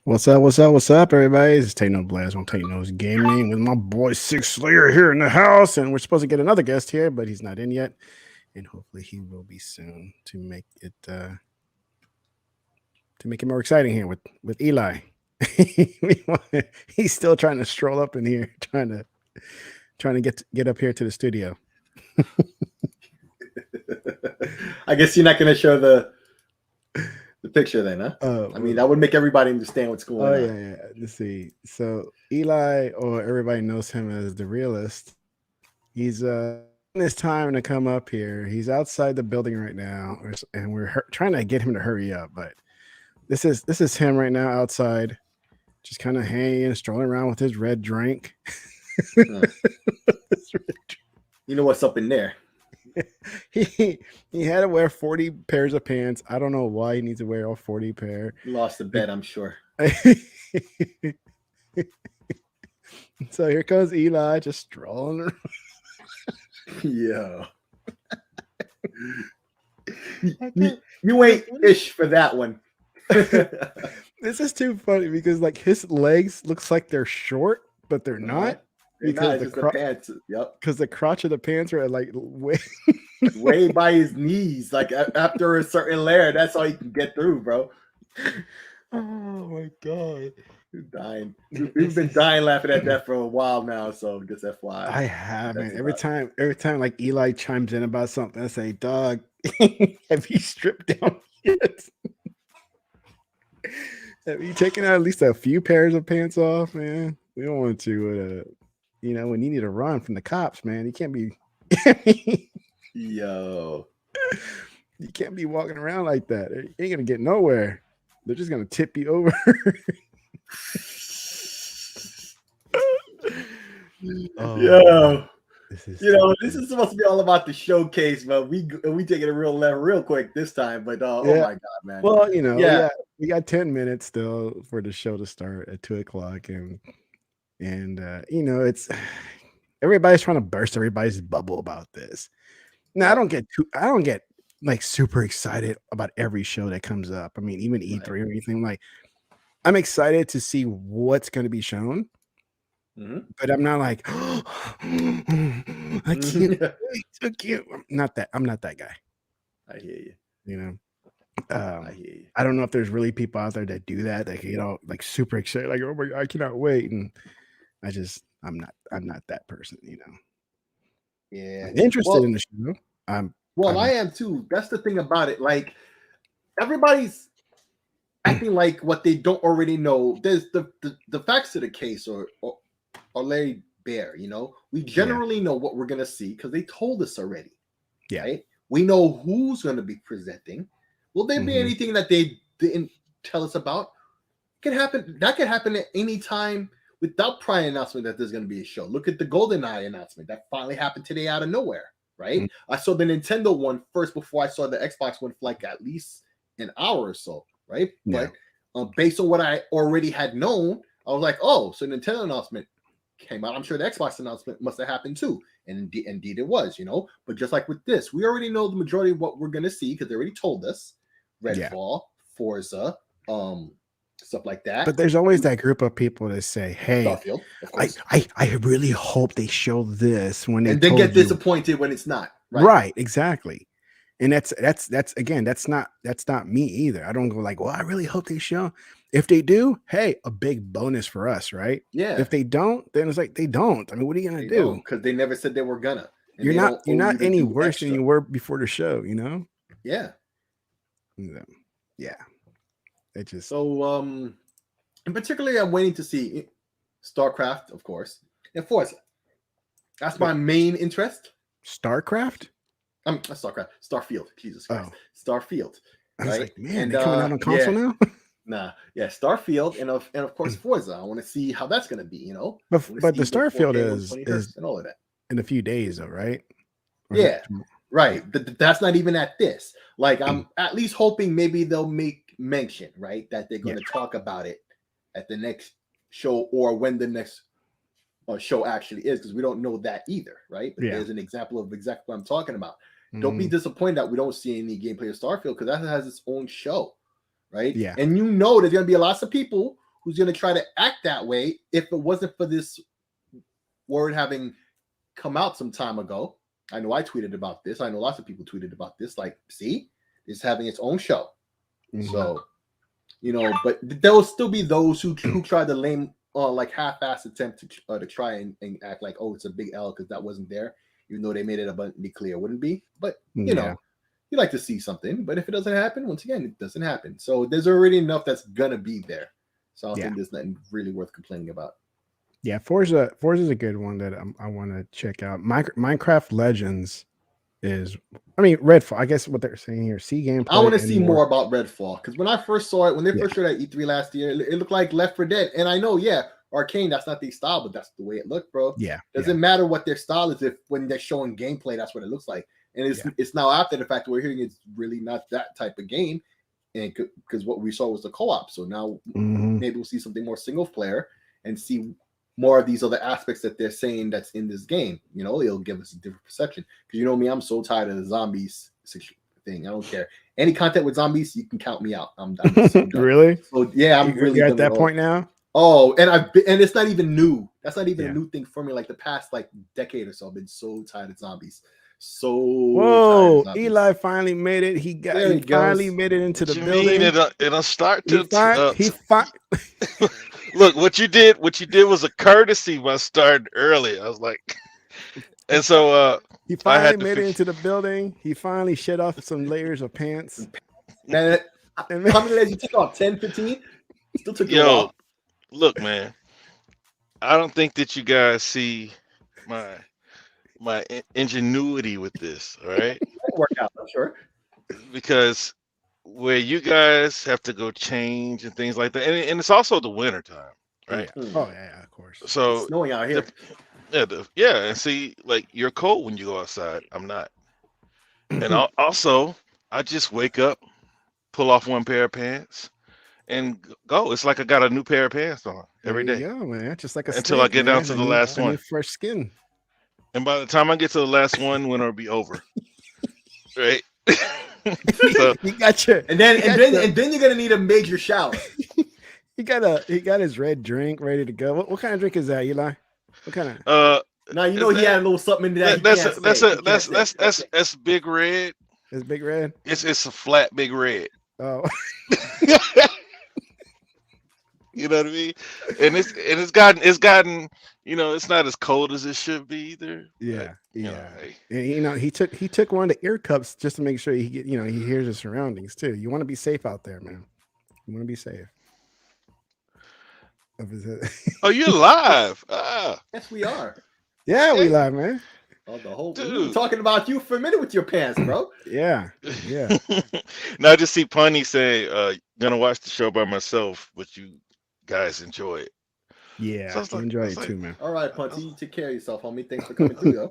What's up? What's up? What's up, everybody? It's TEKNOBLAST on Tekno's Gaming with my boy SIKSLAYER here in the house, and we're supposed to get another guest here, but he's not in yet, and hopefully he will be soon to make it more exciting here with Eli. He's still trying to stroll up in here, trying to get up here to the studio. I guess you're not going to show the picture then, huh? I mean, that would make everybody understand what's going on. Oh yeah. Let's see. So Eli, or everybody knows him as the realist. He's it's time to come up here. He's outside the building right now, and we're trying to get him to hurry up. But this is him right now outside, just kind of hanging, strolling around with his red drink. You know what's up in there? He had to wear 40 pairs of pants. I don't know why he needs to wear all 40 pair. He lost the bet, I'm sure. So here comes Eli, just strolling around. Yeah. You ain't ish for that one. This is too funny because like his legs looks like they're short, but they're not. Because the pants, because the crotch of the pants are like way by his knees. Like after a certain layer, that's all you can get through, bro. Oh my god, you're dying. We've been dying laughing at that for a while now. So just FYI, I have, man. Every time like Eli chimes in about something, I say, "Dog, have you stripped down yet? Have you taken out at least a few pairs of pants off, man? We don't want to." When you need to run from the cops, man, you can't be. Yo, you can't be walking around like that. You ain't gonna get nowhere. They're just gonna tip you over. Yo, this is supposed to be all about the showcase, but we taking it real quick this time. But oh my god, man. Well, we got 10 minutes still for the show to start at 2:00, and it's everybody's trying to burst everybody's bubble about this. Now I don't get like super excited about every show that comes up. I mean, even E3 or anything. Like, I'm excited to see what's going to be shown, but I'm not like I can't wait. I'm not that guy. I hear you. I hear you. I don't know if there's really people out there that do that. Like, like super excited, like, oh my god, I cannot wait. And I'm not that person, Yeah. I'm interested in the show. I am too. That's the thing about it. Like, everybody's acting like what they don't already know. There's the facts of the case are laid bare. We generally know what we're gonna see because they told us already. Yeah. Right? We know who's gonna be presenting. Will there be anything that they didn't tell us about? That could happen at any time without prior announcement that there's going to be a show. Look at the GoldenEye announcement that finally happened today out of nowhere, right? I saw the Nintendo one first before I saw the Xbox one for like at least an hour or so, right? Yeah. But based on what I already had known, I was like, oh, so Nintendo announcement came out. I'm sure the Xbox announcement must have happened too. And indeed it was, But just like with this, we already know the majority of what we're going to see because they already told us. Redfall, Forza, stuff like that. But there's always that group of people that say, "Hey, Starfield, of course. I really hope they show this when they and then get disappointed when it's not." Right, exactly. And that's again, that's not me either. I don't go like, well, I really hope they show. If they do, hey, a big bonus for us, right? Yeah. If they don't, then it's like they don't. I mean, what are you gonna do? Because they never said they were gonna. You're not any worse than you were before the show, Yeah. Yeah. It just so and particularly I'm waiting to see StarCraft, of course, and Forza. That's my main interest. StarCraft? Starfield. Jesus Christ. Oh. Starfield. I was like, man, they're coming out on console now? Nah, yeah, Starfield and of course Forza. I want to see how that's gonna be, But the Starfield is and all of that in a few days, though, right? Yeah, right. That's not even at this. Like, I'm at least hoping maybe they'll make mention, right, that they're going to talk about it at the next show or when the next show actually is, because we don't know that either, right? But there's an example of exactly what I'm talking about. Don't be disappointed that we don't see any gameplay of Starfield because that has its own show, right? Yeah. And there's going to be lots of people who's going to try to act that way if it wasn't for this word having come out some time ago. I know I tweeted about this. I know lots of people tweeted about this. Like, see, it's having its own show. Mhm. So, but there will still be those who try to lame, like half-ass attempt to try and act like, oh, it's a big L because that wasn't there, even though they made it abundantly clear it wouldn't be. But you like to see something, but if it doesn't happen, once again, it doesn't happen. So there's already enough that's gonna be there. So I don't think there's nothing really worth complaining about. Yeah, Forza is a good one that I want to check out. Minecraft Legends is, I mean, Redfall. I guess what they're saying here, see gameplay. I want to see more about Redfall because when I first saw it, when they first showed it at E3 last year, it looked like Left 4 Dead. And I know, Arcane, that's not their style, but that's the way it looked, bro. Yeah, doesn't matter what their style is if when they're showing gameplay, that's what it looks like. And it's now after the fact that we're hearing it's really not that type of game, and because what we saw was the co-op. So now maybe we'll see something more single player and see more of these other aspects that they're saying that's in this game. It'll give us a different perception. Because me, I'm so tired of the zombies thing. I don't care. Any content with zombies, you can count me out. I'm done. Really? So I'm really at that point now. Oh, and it's not even new. That's not even a new thing for me. Like the past decade or so, I've been so tired of zombies. Whoa! Eli finally made it. He finally made it into the building. It'll start to. Look, what you did was a courtesy by starting early. I was like, and so he finally made it into the building. He finally shed off some layers of pants. And how many layers you took off? 10, 15? Still took you a while. Look, man, I don't think that you guys see my ingenuity with this. All right, work out, I'm sure. Because where you guys have to go change and things like that, and it's also the winter time, right? Oh yeah, of course. So it's snowing out here. And see, like you're cold when you go outside. I'm not. And also, I just wake up, pull off one pair of pants, and go. It's like I got a new pair of pants on every day. Yeah, man. Just like until I get down to the last one. Fresh skin. And by the time I get to the last one, winter will be over. Right? So he got you. And then you're gonna need a major shower. He got his red drink ready to go. What kind of drink is that, Eli? What kind of? Now he had a little something in that. That's Big Red. It's Big Red. It's a flat Big Red. Oh. You know what I mean? And it's gotten. It's not as cold as it should be either. Yeah, And he took one of the ear cups just to make sure he hears his surroundings too. You want to be safe out there, man. You want to be safe. Oh, you're live. Yes, we are. Yeah, we live, man. Oh, the whole dude talking about you for a minute with your pants, bro. Yeah. Now I just see Punny say, "Gonna watch the show by myself, but you guys enjoy it." Yeah, so enjoy it too, man. All right, Punty, you take care of yourself, homie. Thanks for coming through, though.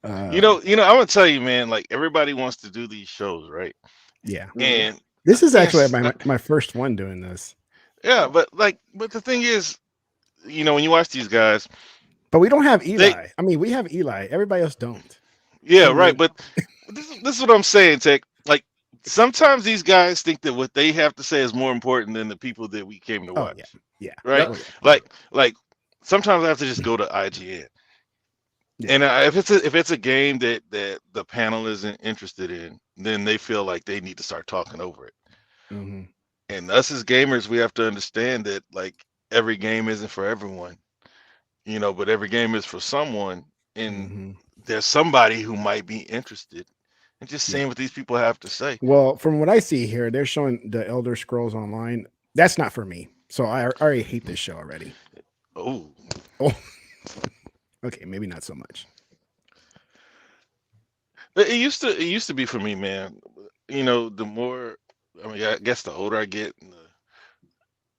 I'm gonna tell you, man. Like everybody wants to do these shows, right? Yeah. And this is actually my first one doing this. Yeah, but the thing is, when you watch these guys, but we don't have Eli. We have Eli. Everybody else don't. Yeah, right. But this is what I'm saying, Tech. Like sometimes these guys think that what they have to say is more important than the people that we came to watch. Yeah. Right. Like sometimes I have to just go to IGN. Yeah. And if it's a game that the panel isn't interested in, then they feel like they need to start talking over it. Mm-hmm. And us as gamers, we have to understand that like every game isn't for everyone, but every game is for someone, and there's somebody who might be interested in just seeing what these people have to say. Well, from what I see here, they're showing the Elder Scrolls Online. That's not for me. So I already hate this show already. Oh. Okay, maybe not so much. It used to be for me, man. The more, I guess the older I get,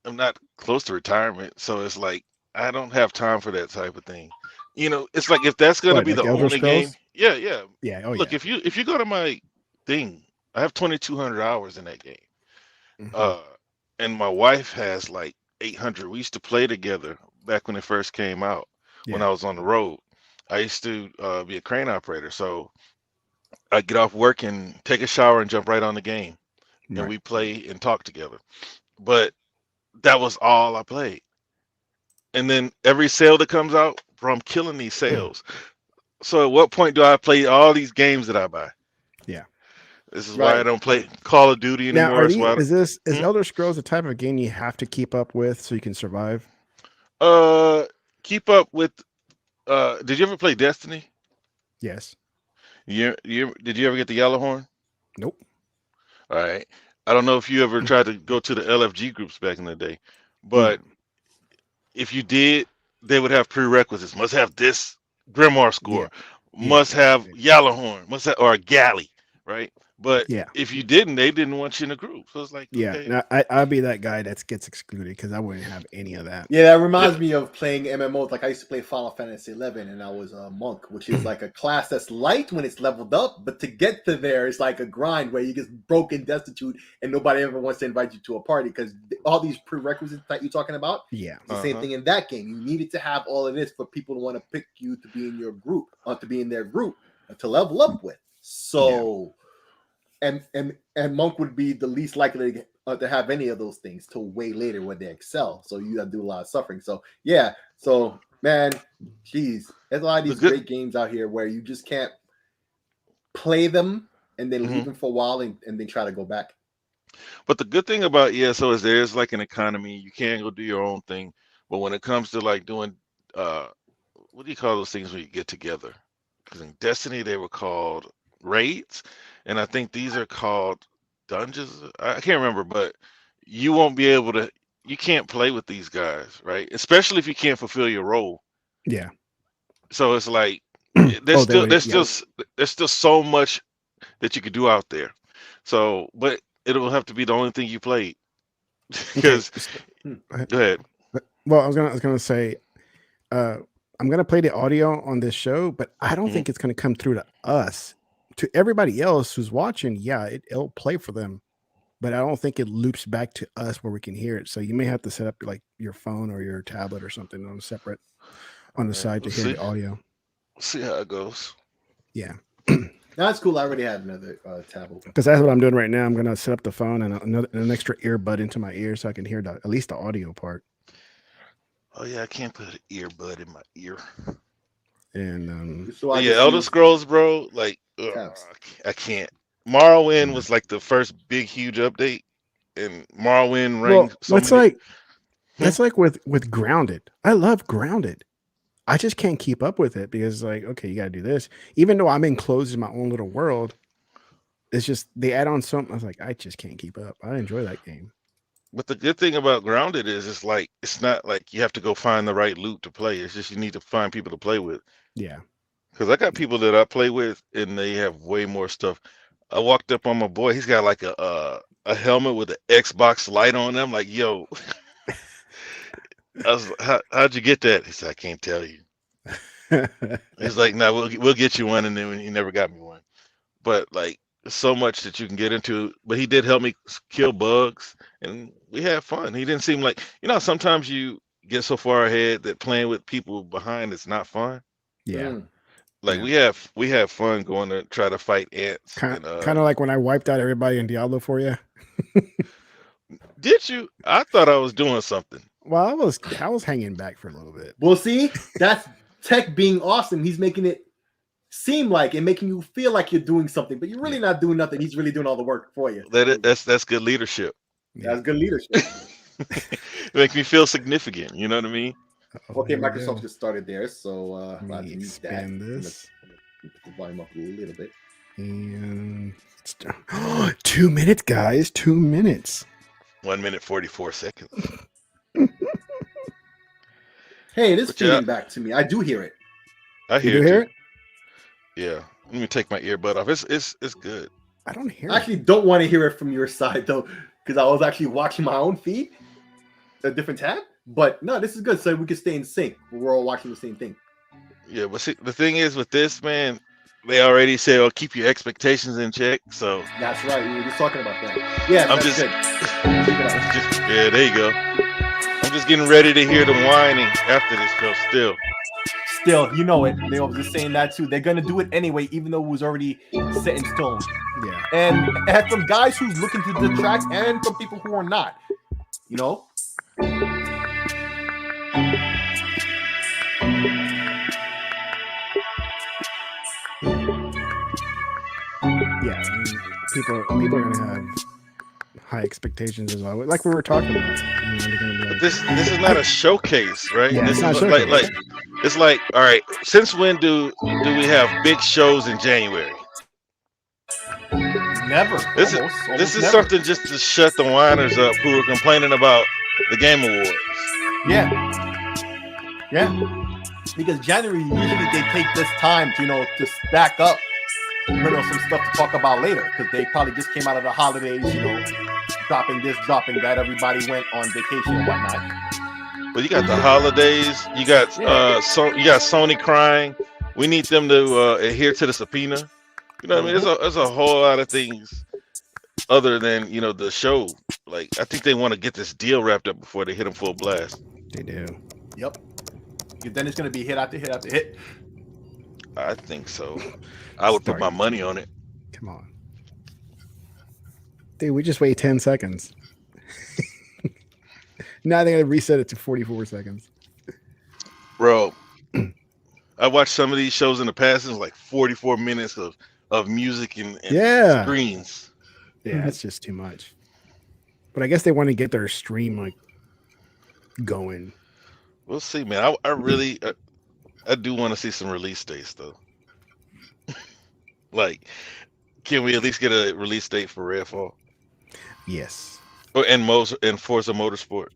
I'm not close to retirement, so it's like I don't have time for that type of thing. It's like if that's gonna be the only game. Yeah. Oh, look, if you go to my thing, I have 2,200 hours in that game. Mm-hmm. And my wife has like 800. We used to play together back when it first came out. When I was on the road, I used to be a crane operator, so I get off work and take a shower and jump right on the game, and we play and talk together. But that was all I played. And then every sale that comes out, bro, I'm killing these sales. So at what point do I play all these games that I buy? Yeah. This is why I Right. don't play Call of Duty Now, anymore. It's why is Hmm? Elder Scrolls the type of game you have to keep up with so you can survive? uh keep up with did you ever play Destiny? Yes. Did you ever get the yellow horn? Nope. All right. I don't know if you ever tried to go to the LFG groups back in the day, No. but if you did, they would have prerequisites. Must have this Grimoire Yeah. score, Yeah. must have yellow horn, must have or a galley, right? But Yeah. if you didn't, they didn't want you in the group. So it's like, Yeah. okay, Now, I'd be that guy that gets excluded because I wouldn't have any of that. Yeah, that yeah, reminds me of playing MMOs. Like I used to play Final Fantasy 11, and I was a monk, which is like a class that's light when it's leveled up, but to get to there, it's like a grind where you get broken, destitute, and nobody ever wants to invite you to a party because all these prerequisites that you're talking about. Yeah. It's the same thing in that game. You needed to have all of this for people to want to pick you to be in your group, or to be in their group, to level up with. So, and monk would be the least likely to have any of those things till way later when they excel. So you got to do a lot of suffering. So yeah. So man, geez, there's a lot of the these good. great games out here where you just can't play them and then Mhm. leave them for a while and then try to go back. But the good thing about ESO is there's like an economy. You can go do your own thing. But when it comes to like doing, uh, what do you call those things when you get together? Because in Destiny they were called raids, and I think these are called dungeons. I can't remember, but you won't be able to. You can't play with these guys, right? Especially if you can't fulfill your role. Yeah. So it's like Oh, they would. Yeah. there's still so much that you could do out there. So, but it'll have to be the only thing you played. Okay. Because Hmm. go ahead. Well, I was gonna say, uh, I'm gonna play the audio on this show, but I don't Mhm. think it's gonna come through to us. To everybody else who's watching, yeah, it'll play for them, but I don't think it loops back to us where we can hear it. So you may have to set up like your phone or your tablet or something on separate on All the right, side to let's hear see. the audio. See how it goes. Yeah. That's cool. I already had another tablet. Because that's what I'm doing right now. I'm gonna set up the phone and an extra earbud into my ear so I can hear at least the audio part. Oh yeah, I can't put an earbud in my ear. And So I Yeah, just Elder use Scrolls, bro. Like, tabs. I can't. Morrowind was like the first big, huge update, and Morrowind rang well, so many. Hmm? that's like with Grounded. I love Grounded. I just can't keep up with it because like, okay, you gotta do this. Even though I'm enclosed in my own little world, it's just they add on something. I was like, I just can't keep up. I enjoy that game. But the good thing about Grounded is it's like it's not like you have to go find the right loot to play. It's just you need to find people to play with. Yeah. Because I got people that I play with, and they have way more stuff. I walked up on my boy. He's got like a helmet with an Xbox light on them. Like, yo, I was, how'd you get that? He said, I can't tell you. He's like, no, we'll get you one, and then he never got me one. But like, there's so much that you can get into. But he did help me kill bugs, and we had fun. He didn't seem like, sometimes you get so far ahead that playing with people behind is not fun. Yeah. Mm. Like Yeah. we have fun going to try to fight ants. Kind And of like when I wiped out everybody in Diablo for you. did you? I thought I was doing something. Well, I was hanging back for a little bit. Well, see, that's Tech being awesome. He's making it seem like and making you feel like you're doing something, but you're really not doing nothing. He's really doing all the work for you. That's good leadership. That's good leadership. It makes me feel significant. You know what I mean? Okay, Here we Microsoft go. just started there, so Let glad me to use that. expand I'm this. gonna put the volume up a little bit. And it's 2 minutes, guys. 2 minutes. 1 minute 44 seconds. Hey, it is But yeah, feeding back to me. I do hear it. I You hear do it hear too. it? Yeah. Let me take my earbud off. It's good. I don't hear I actually don't want to hear it from your side though, because I was actually watching my own feed, a different tab. But no, this is good, so we can stay in sync. We're all watching the same thing. Yeah, but see, the thing is with this, man, they already say, "Oh, keep your expectations in check." So That's right. We were just talking about that. Yeah, I'm that's just, good. Keep it up. yeah, there you go. I'm just getting ready to hear the whining after this show. Still, you know it. They were just saying that too. They're gonna do it anyway, even though it was already set in stone. Yeah. And from guys who's looking to detract, and from people who are not. You know, Yeah, I mean, people are gonna have high expectations as well. Like we were talking about. They're gonna be But like, this is not a showcase, right? Yeah, This it's not is a like showcase. it's like, all right, since when do we have big shows in January? Never. This Almost is never. something just to shut the whiners up who are complaining about the Game Awards. Yeah. Because January usually they take this time to to stack up, some stuff to talk about later because they probably just came out of the holidays, dropping this, dropping that. Everybody went on vacation and whatnot. But you got the holidays. You got you got Sony crying. We need them to adhere to the subpoena. You know what I mean? There's a whole lot of things other than the show. Like I think they want to get this deal wrapped up before they hit them full blast. They do. Yep. Then it's gonna be hit after hit after hit. I think so. I would put my money on it. Come on, dude. We just wait 10 seconds. Now they're gonna reset it to 44 seconds. Bro, I watched some of these shows in the past. It was like 44 minutes of music and screens. Yeah, that's just too much. But I guess they want to get their stream going. We'll see, man. I really I do want to see some release dates though. Like, can we at least get a release date for Redfall? Yes. And Forza Motorsport.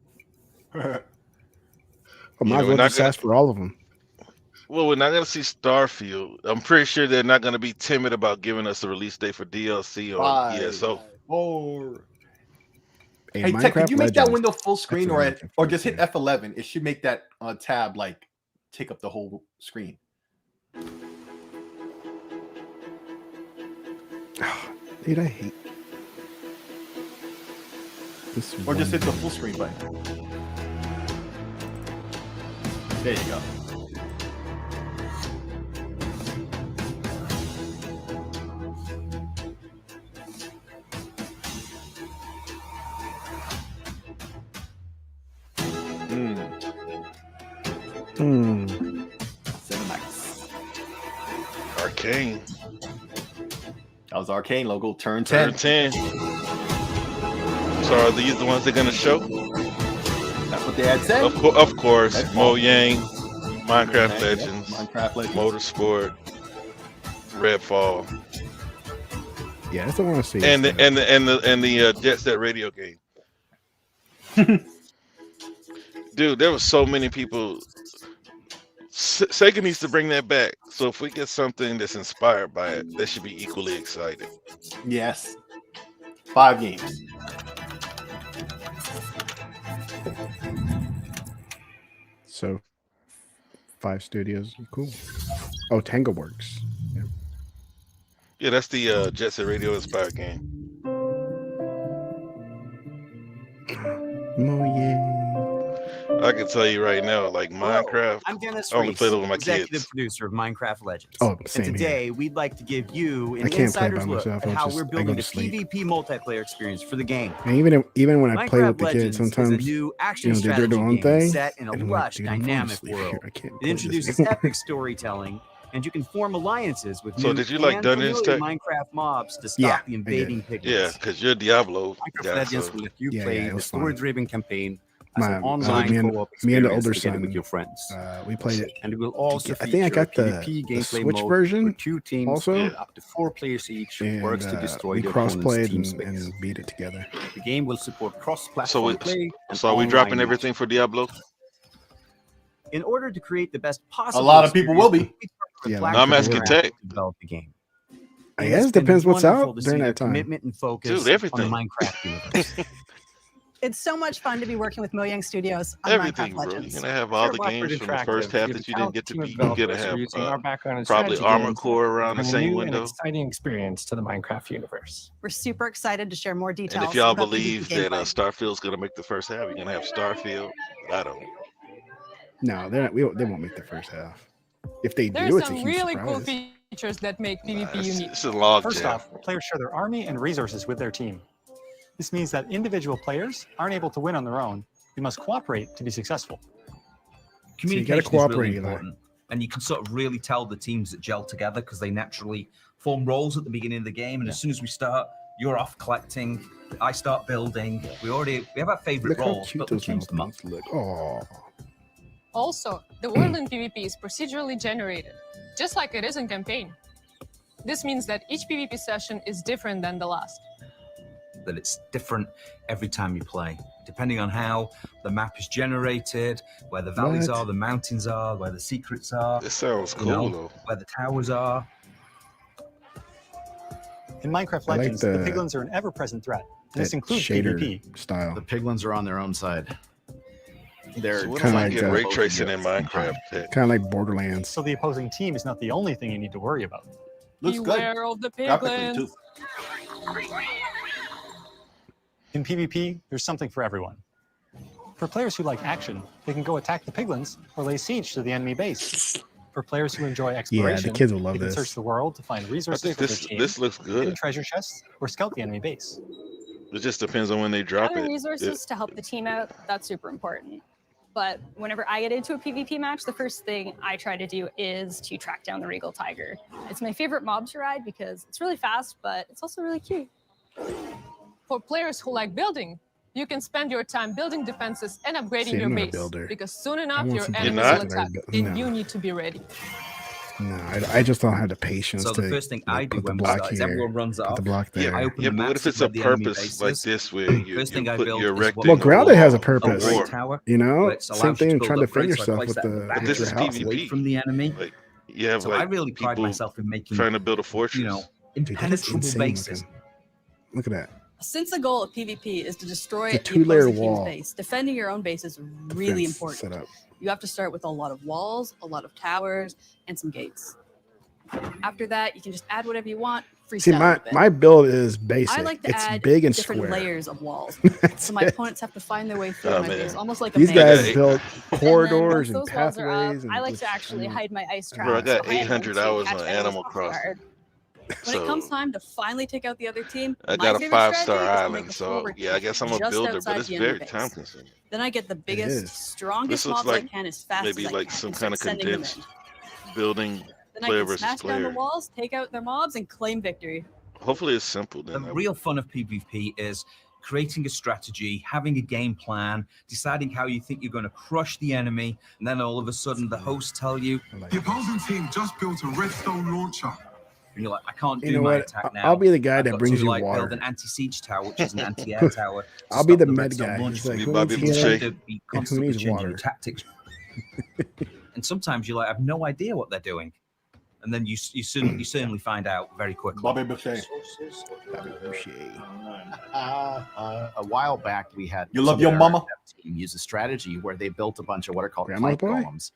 I might as well just ask for all of them. Well, we're not going to see Starfield. I'm pretty sure they're not going to be timid about giving us a release date for DLC or ESO. 4. Hey, Tech, could you make that window full screen or just hit F11? F11? It should make that tab take up the whole screen. Dude, I hate this. Or just hit the full screen button. There you go. Cinemax. Arcane. That was Arcane logo. Turn 10. Turn 10. So are these the ones they're going to show? That's what they had said. Of course. Mojang, Minecraft Legends, Motorsport, Redfall. Yeah, that's what I want to see. And the Jet Set radio game. Dude, there was so many people. Sega needs to bring that back. So if we get something that's inspired by it, that should be equally exciting. Yes. 5 games. So 5 studios. Cool. Oh, Tango Works. Yeah, that's the Jet Set Radio inspired game. Oh yeah. I can tell you right now, like Minecraft, I'm Dennis I only play it with my executive kids. producer of Minecraft Legends. Oh, same and today we'd like to give you an I can't play insider's by look myself. at how we're I go building to the sleep. PvP multiplayer experience for the game. And even when I play with the Minecraft kids, Legends is sometimes a new action they do strategy their own game thing. set in a and I'm like, lush, dude, I'm falling dynamic asleep world. here. I can't It play this introduces anymore. epic storytelling, and you can form alliances with So new did you like and Dungeons familiar Tech? Minecraft mobs to stop Yeah, the I invading did. pigmies. Yeah, because you're Diablo. Minecraft guy, Legends so- will let you Yeah, play it the was fun. story-driven campaign as an Me online and- co-op me and the experience older together son, with your friends. We played it. And it will also I think I got feature a the PvP gameplay Switch mode version where 2 teams also. with up to 4 players each And works to destroy we the cross opponent's played team and space. beat it together. The game will support cross-platform play. And So are we online dropping matching. everything for Diablo? In order to create the best possible, A lot of people will be. Yeah, Black no, I'm Bear asking Interactive Tech. to develop the game. I It guess has it been depends what's wonderful out to during see that their time. commitment and focus Dude, everything. on the Minecraft universe. It's so much fun to be working with Mojang Studios on Everything, Minecraft bro. You're Legends. gonna have all Sure, the Blackbird games from the first Interactive half is that a you didn't get talented to team of beat. You're gonna developers have using our background in probably strategy Armor games Core around the bring a same new and window. exciting experience to the Minecraft universe. We're super excited to share more details. And if y'all about PvP believe that gameplay. Starfield's gonna make the first half, you're gonna have Starfield. I don't. No, they're not. They won't make the first half. If they There's do, it's a some huge really surprise. cool features that make PvP unique. It's a log First jam. off, players share their army and resources with their team. This means that individual players aren't able to win on their own You must cooperate to be successful. Communication is really important, and you can sort of really tell the teams that gel together because they naturally form roles at the beginning of the game. And as soon as we start, you're off collecting, I start building. We have our favorite roles, but we change them up. Also, the world in PvP is procedurally generated, just like it is in campaign. This means that each PvP session is different than the last. That it's different every time you play, depending on how the map is generated, where the valleys are, the mountains are, where the secrets are. This sounds cool, though. Where the towers are. In Minecraft Legends, the piglins are an ever-present threat. And this includes PvP. Style. The piglins are on their own side. They're kind of like ray tracing in Minecraft. Kind of like Borderlands. So the opposing team is not the only thing you need to worry about. Beware of the piglins. In PvP, there's something for everyone. For players who like action, they can go attack the piglins or lay siege to the enemy base. For players who enjoy exploration, the kids will love they can this. search the world to find resources for their team, this looks good. hidden treasure chests, or scout the enemy base. It just depends on when they drop Having it. resources to help the team out, that's super important. But whenever I get into a PvP match, the first thing I try to do is to track down the Regal Tiger. It's my favorite mob to ride because it's really fast, but it's also really cute. For players who like building, you can spend your time building defenses and upgrading your base. Because soon enough, your enemies will attack, and you need to be ready. No, I just don't have the patience. So the first thing I do when we start is everyone runs off. The block there. I open Yeah, the but what maps if it's where a the enemy purpose base like is. this where you First thing I put build your is rectangle? Well, grounded has a purpose. A tower, you know, which same allows you thing. to Trying to build defend upgrades, so I yourself place with that at the back This with is your house. away PvP. from the enemy. Like, you have So like I really pride people myself in making, trying to build a fortress. impenetrable bases. Look at that. Since the goal of PvP is to destroy It's a the two-layer opposing team's wall. base, defending your own base is really Fence important. setup. You have to start with a lot of walls, a lot of towers, and some gates. After that, you can just add whatever you want. See, my build is basic. I like to it's add big and different square. layers of walls, so my opponents have to find their way through my base, almost like a These maze. guys build corridors and Once those walls are up, pathways. And I like just, to actually hide my ice traps. Bro, I got behind them 800 to hours catch on enemies Animal off Crossing. guard. When it comes time to finally take out the other team, I my got a favorite 5-star strategy is to make island, a so forward yeah, I guess I'm a just builder, outside but it's the enemy very base. time consuming. Then I get the biggest, This strongest looks mobs like I can as fast maybe as I like can. some and kind start of sending them condensed in. building Then I player can versus smash down the player. walls, take out their mobs, and claim victory. Hopefully it's simple then. The real fun of PvP is creating a strategy, having a game plan, deciding how you think you're going to crush the enemy, and then all of a sudden the hosts tell you, The opposing team just built a redstone launcher. and you're like, I can't You do know my what? attack now. I'll be the guy I've that got brings to, you like, water. build an anti-siege tower, which is an anti-air tower. to I'll be stop the the med redstone guy. launcher. He's like, You who Bobby needs You Boucher. have healing? to be And who constantly needs changing water? your tactics. And sometimes you like have no idea what they're doing. And then you certainly find out very quickly. Bobby Boucher. A while back, we had You love some your of our mama? dev team use a strategy where they built a bunch of what are called Grandma's plank boy? golems,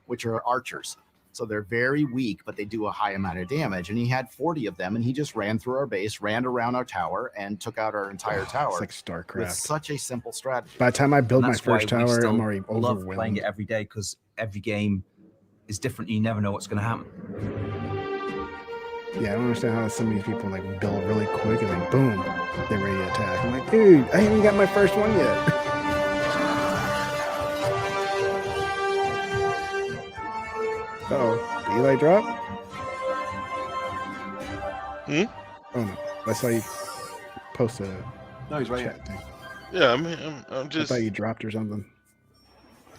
which are archers. So they're very weak, but they do a high amount of damage. And he had 40 of them, and he just ran through our base, ran around our tower, and took out our entire tower. It's like StarCraft. With such a simple strategy. By the time I build And my that's why first we tower, still I'm already love playing overwhelmed. it every day because every game is different. You never know what's going to happen. Yeah, I don't understand how some of these people like build really quick and then boom, they're ready to attack. I'm like, dude, I haven't got my first one yet. Uh-oh, did Eli drop? Hmm? Oh no, I saw you post a No, he's right chat thing. Yeah, I mean, I'm I just. thought you dropped or something.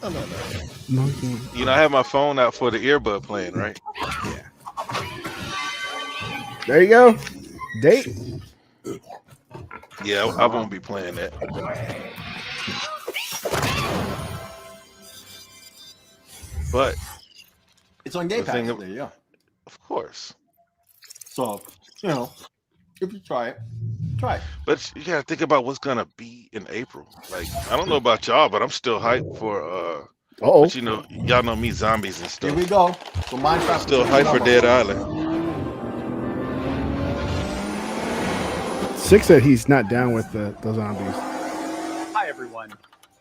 No. No, you can't. You know, I have my phone out for the earbud playing, right? Yeah. There you go. Date. Yeah, I won't be playing that. But It's on Game the Pass. thing There of- you go. of course. So, you know, if you try it, try it. But you gotta think about what's gonna be in April. Like, I don't know about y'all, but I'm still hyped for but you know, y'all know me, zombies and stuff. Here we go. So Minecraft. I'm still hyped for Dead Island. Six said he's not down with the zombies. Hi, everyone.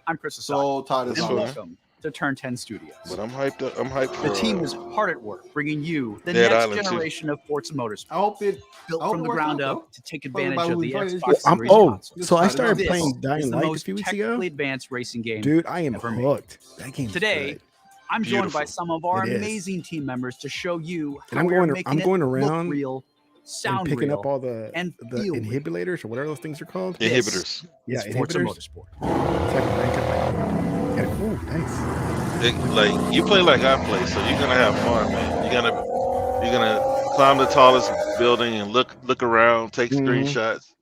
I'm Chris So Todd is and on. welcome to Turn 10 Studios. But I'm hyped up. I'm hyped for the team is hard at work bringing you the Dead next Island generation of Forza Motorsport. I hope it built from the works ground out, up to take advantage of the Probably Xbox by Series console. so I started This playing Dying is the Light a most few weeks ago. technically advanced racing game. Dude, I am ever made. hooked. That game's Today, good. I'm joined by Beautiful. some of our It is. amazing team members to show you And how I'm we're going. making I'm it going look around real, sound and picking real, up all the and feel real. inhibitors or whatever those things are called. Inhibitors. Yeah, It's Forza inhibitors. Motorsport. So I can rank up my. Ooh, thanks. Like you play like I play, so you're gonna have fun, man. You're gonna climb the tallest building and look around, take screenshots.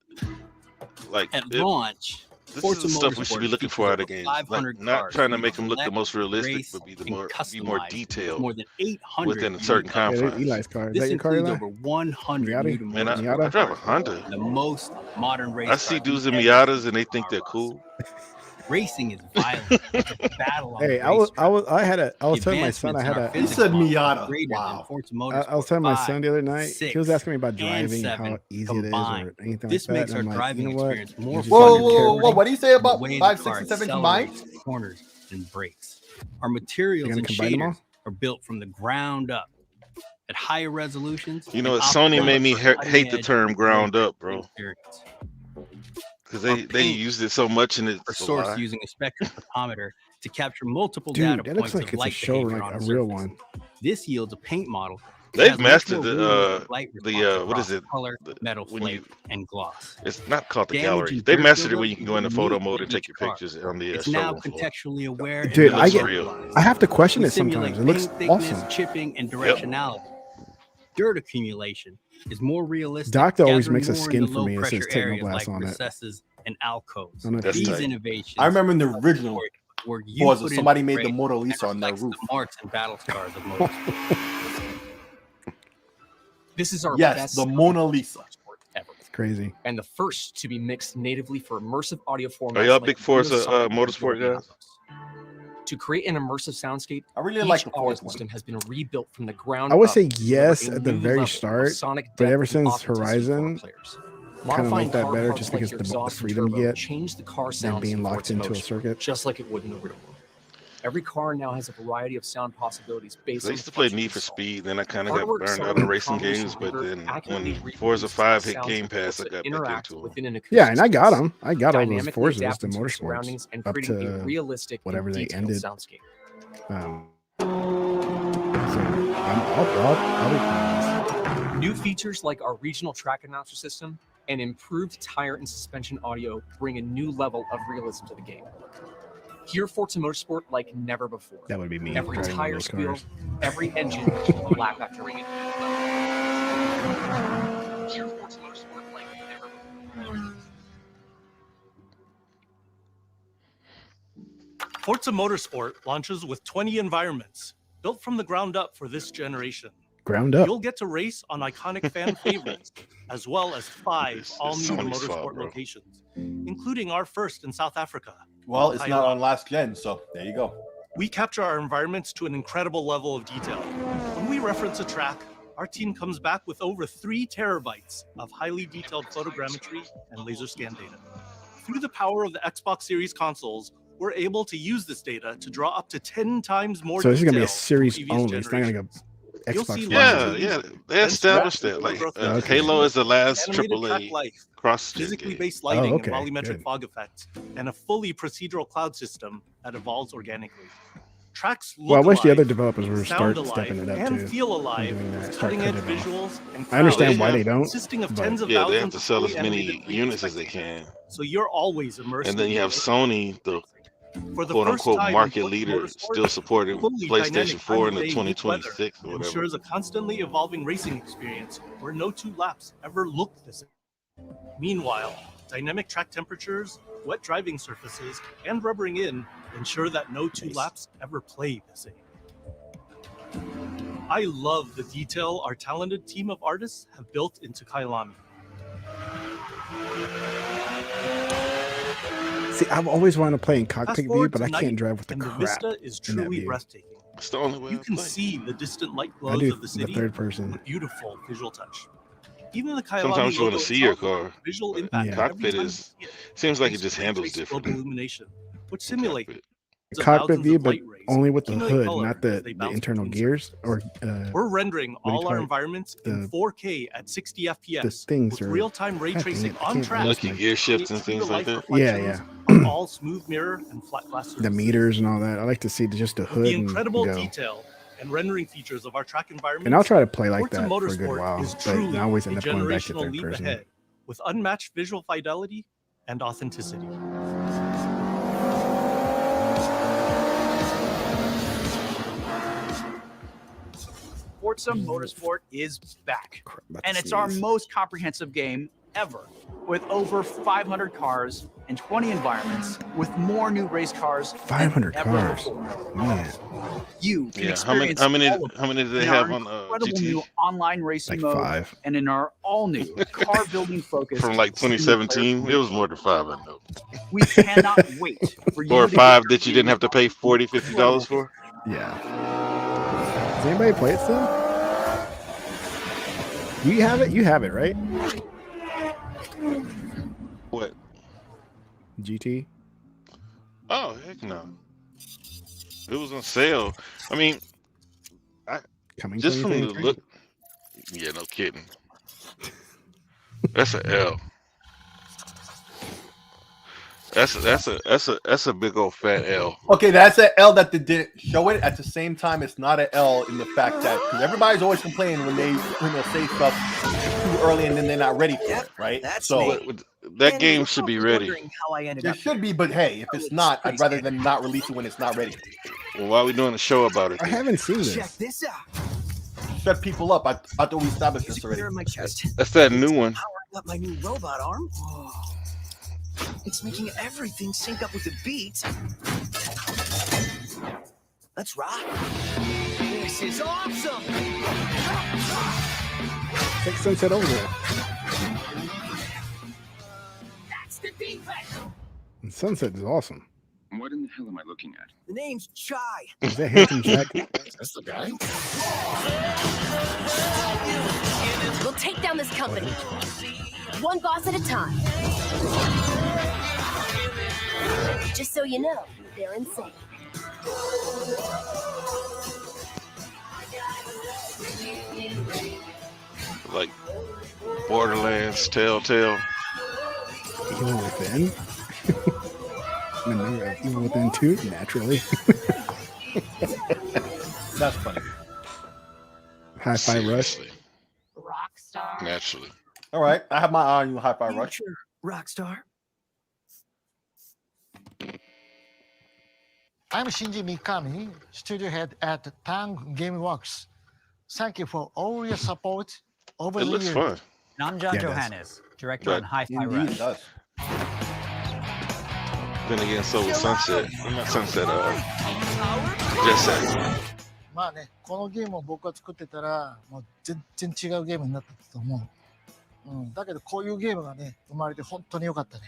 Like At launch, this Forza is the stuff we should be Motorsport looking for out of features games. over Like, 500 not cars trying to you make them look the select, most realistic, race, but be and more customize detailed more than 800 within a unique certain cars. Yeah, confines. Eli's car. Is This that your car, includes Eli? over 100 Miata? new to Man, I Motorsport drive a cars, Honda. the most modern race I see car dudes in ever Miatas and they think they're cool. Racing is violent. It's a battle on Hey, the I was racetrack. telling my son I had a. He said Miata. Wow. I was telling my son the other night. 6, He was asking me about and driving, 7 how easy it is, combined. or anything This like that. makes our And I'm like, driving you know what? experience more You just fun. gotta Whoa, be whoa, careful. whoa! What do you say The about way 5, the 6, car and 7 combined? accelerates, corners, and brakes. Our materials You're and gonna combine them shaders are built from the ground up at higher resolutions. You know and what? Sony made me optimized for hate the cutting-edge term ground up, bro. experience. Because Our they paint used it so much and are it's a sourced lie. using a spectrophotometer to capture multiple data Dude, that looks points like of it's a light show, behavior like on a a real surface. one. This yields a paint model that They've has much mastered more the realistic light response what across is it? color, metal when flake, you and gloss. it's not called the Damage gallery. and They dirt mastered it buildup when you can go is into photo unique mode to and take each your car. pictures on the It's now showroom floor. contextually aware and Dude, I individualized. have to question We it sometimes. simulate It looks paint thickness, awesome. chipping, and directionality. Dirt accumulation is more realistic, Doctor always gathering makes a more in skin the for me that says low-pressure areas TEKNOBLAST like on it. recesses and alcoves. I don't know if That's you- These tight. innovations I remember in the original where you Forza, put in somebody the made the brake Mona and Lisa on their reflects roof. the marks and battle scars of motorsport. This is our Yes, best the Mona Lisa. ever, It's crazy. and the first to be mixed natively for immersive audio formats. Are y'all like big Forza Sonic and Motorsport Dolby guys? Atmos. To create an immersive soundscape, I really each like the audio fourth one. system has been rebuilt from the ground I would up say to deliver yes a at the new very level of start, sonic but depth ever and since authenticity for our Horizon, players. kind of Modifying like that car better parts just like because your the exhaust and freedom you turbo get change the car than sounds being in locked Forza into a Motorsport, circuit. just like it would in the real world. Every car now has a variety of sound possibilities based I on used the to play function Need for installed. Speed, then I kind of got Hardware burned out on accelerated racing combination games. But reader then accurately when Forza reproduces 5 hit sounds Game and Pass, I built got to back interact into them. within an Yeah, acoustic and I got space, them. I got all those dynamically Forzas, the adapting to your motorsports, surroundings and up creating a to realistic whatever and they detailed ended. soundscape. So I'll be playing this. New features like our regional track announcer system and improved tire and suspension audio bring a new level of realism to the game. Hear Forza Motorsport like never before. That would be me Every driving one of tire those squeal, cars. every engine will lap after ring. Hear Forza Motorsport like never before. Forza Motorsport launches with 20 environments built from the ground up for this generation. Ground up. You'll get to race on iconic fan favorites, as well as 5 all-new Sony's fault, motorsport bro. locations, including our first in South Africa. Well, it's not on last gen, so there you go. We capture our environments to an incredible level of detail. When we reference a track, our team comes back with over 3 terabytes of highly detailed photogrammetry and laser scan data. Through the power of the Xbox Series consoles, we're able to use this data to draw up to 10 times more So this is gonna be a detail series from previous only. It's not gonna go You'll Xbox see One. Yeah, they established that. Like Okay. Halo is the last animated track AAA life, cross-gen physically game. based lighting okay, and volumetric good. fog effects, and a fully procedural cloud system that evolves organically. Tracks look Well, I wish the other alive, developers would sound start stepping alive, it up and too. feel and alive, doing that. with Start cutting-edge cutting it off. visuals and I understand crowds why they don't. consisting of but- tens of Yeah, they have thousands to of sell as fully many animated units as 3D they can. So you're always immersed. And then in you have the Sony, the For the quote first unquote time in market Forza leader, Motorsport, still supporting fully PlayStation dynamic 4 in the time-of-day weather 2026 or whatever. ensures a constantly evolving racing experience where no 2 laps ever look the same. Meanwhile, dynamic track temperatures, wet driving surfaces, and rubbering in ensure that no 2 laps ever play the same. I love the detail our talented team of artists have built into Kailami. See, I've always wanted to play in cockpit Fast view, forward but to I night, can't drive with the and the crap vista is in that truly view. breathtaking. It's the only way You I can play. see the distant light I glows do of the the city third person. with beautiful visual touch. Even the Kailami Sometimes you want logo to see your itself has car. a visual but impact Yeah. every Cockpit time you is see it, seems like it thanks just to ray handles traced globe differently. illumination, which in simulates cockpit. cockpit view, but only with the hood, not the internal gears or. We're rendering all our it? environments in 4K at 60 FPS things with are- real-time ray God dang tracing it, I on can't track. Like your gear shifts and things like that. Yeah. Of all smooth mirror and flat glass surfaces. The meters and all that. I like to see just the hood The and incredible go. detail and rendering features of our track environments. And I'll try to play like Forza that for a good Motorsport while, is but truly I always a end up going back to generational third leap person. ahead with unmatched visual fidelity and authenticity. Forza Motorsport is back, and it's our most comprehensive game ever, with over 500 cars and 20 environments, with more new race cars. 500 than ever cars. before. Man. You can Yeah. experience How many all of do they in have our on incredible GT? new online racing Like mode, 5. and in our all-new car building focus From like 2017? It was more than 5, I know. We cannot wait for you Or to 5 get that you didn't have to pay $40, $50 for. Yeah. Does anybody play it still? You have it? You have it, right? What? GT? Oh, heck no. It was on sale. I mean, Coming just from the 2023? look. Yeah, no kidding. That's an L. That's a big old fat L. Okay, that's an L that they didn't show it. At the same time, it's not an L in the fact that because everybody's always complaining when they say stuff too early and then they're not ready for it, right? So that game should be ready. How I ended it up should be, but hey, if it's not, I'd rather than not release it when it's not ready. Well, why are we doing a show about it? I then? haven't seen this. Check this out. Shut people up. I thought we established this already. In my chest. That's that new one. Powering up my new robot arm. Oh. It's making everything sync up with the beat. Let's rock. This is awesome. Take Sunset over there. That's the defense. And Sunset is awesome. What in the hell am I looking at? The name's Chai. Is that Handsome Jack? That's the guy. We'll take down this company. One boss at a time. Just so you know, they're insane. Like Borderlands, Telltale. Evil Within? And then we have Evil Within 2, naturally. That's funny. Hi-Fi Rush. Rockstar. Naturally. All right, I have my eye on you, Hi-Fi Rush. Rockstar. I'm Shinji Mikami, studio head at Tang Gameworks. Thank you for all your support over It the looks years. fun. And I'm John Yeah, it does. Johannes, director But- on Hi-Fi Indeed, Rush. it does. Then again, so was Sunset. Not Sunset, Jet Set. まあね、このゲームを僕が作ってたら、もう全然違うゲームになったと思う。だけどこういうゲームがね、生まれて本当に良かったね。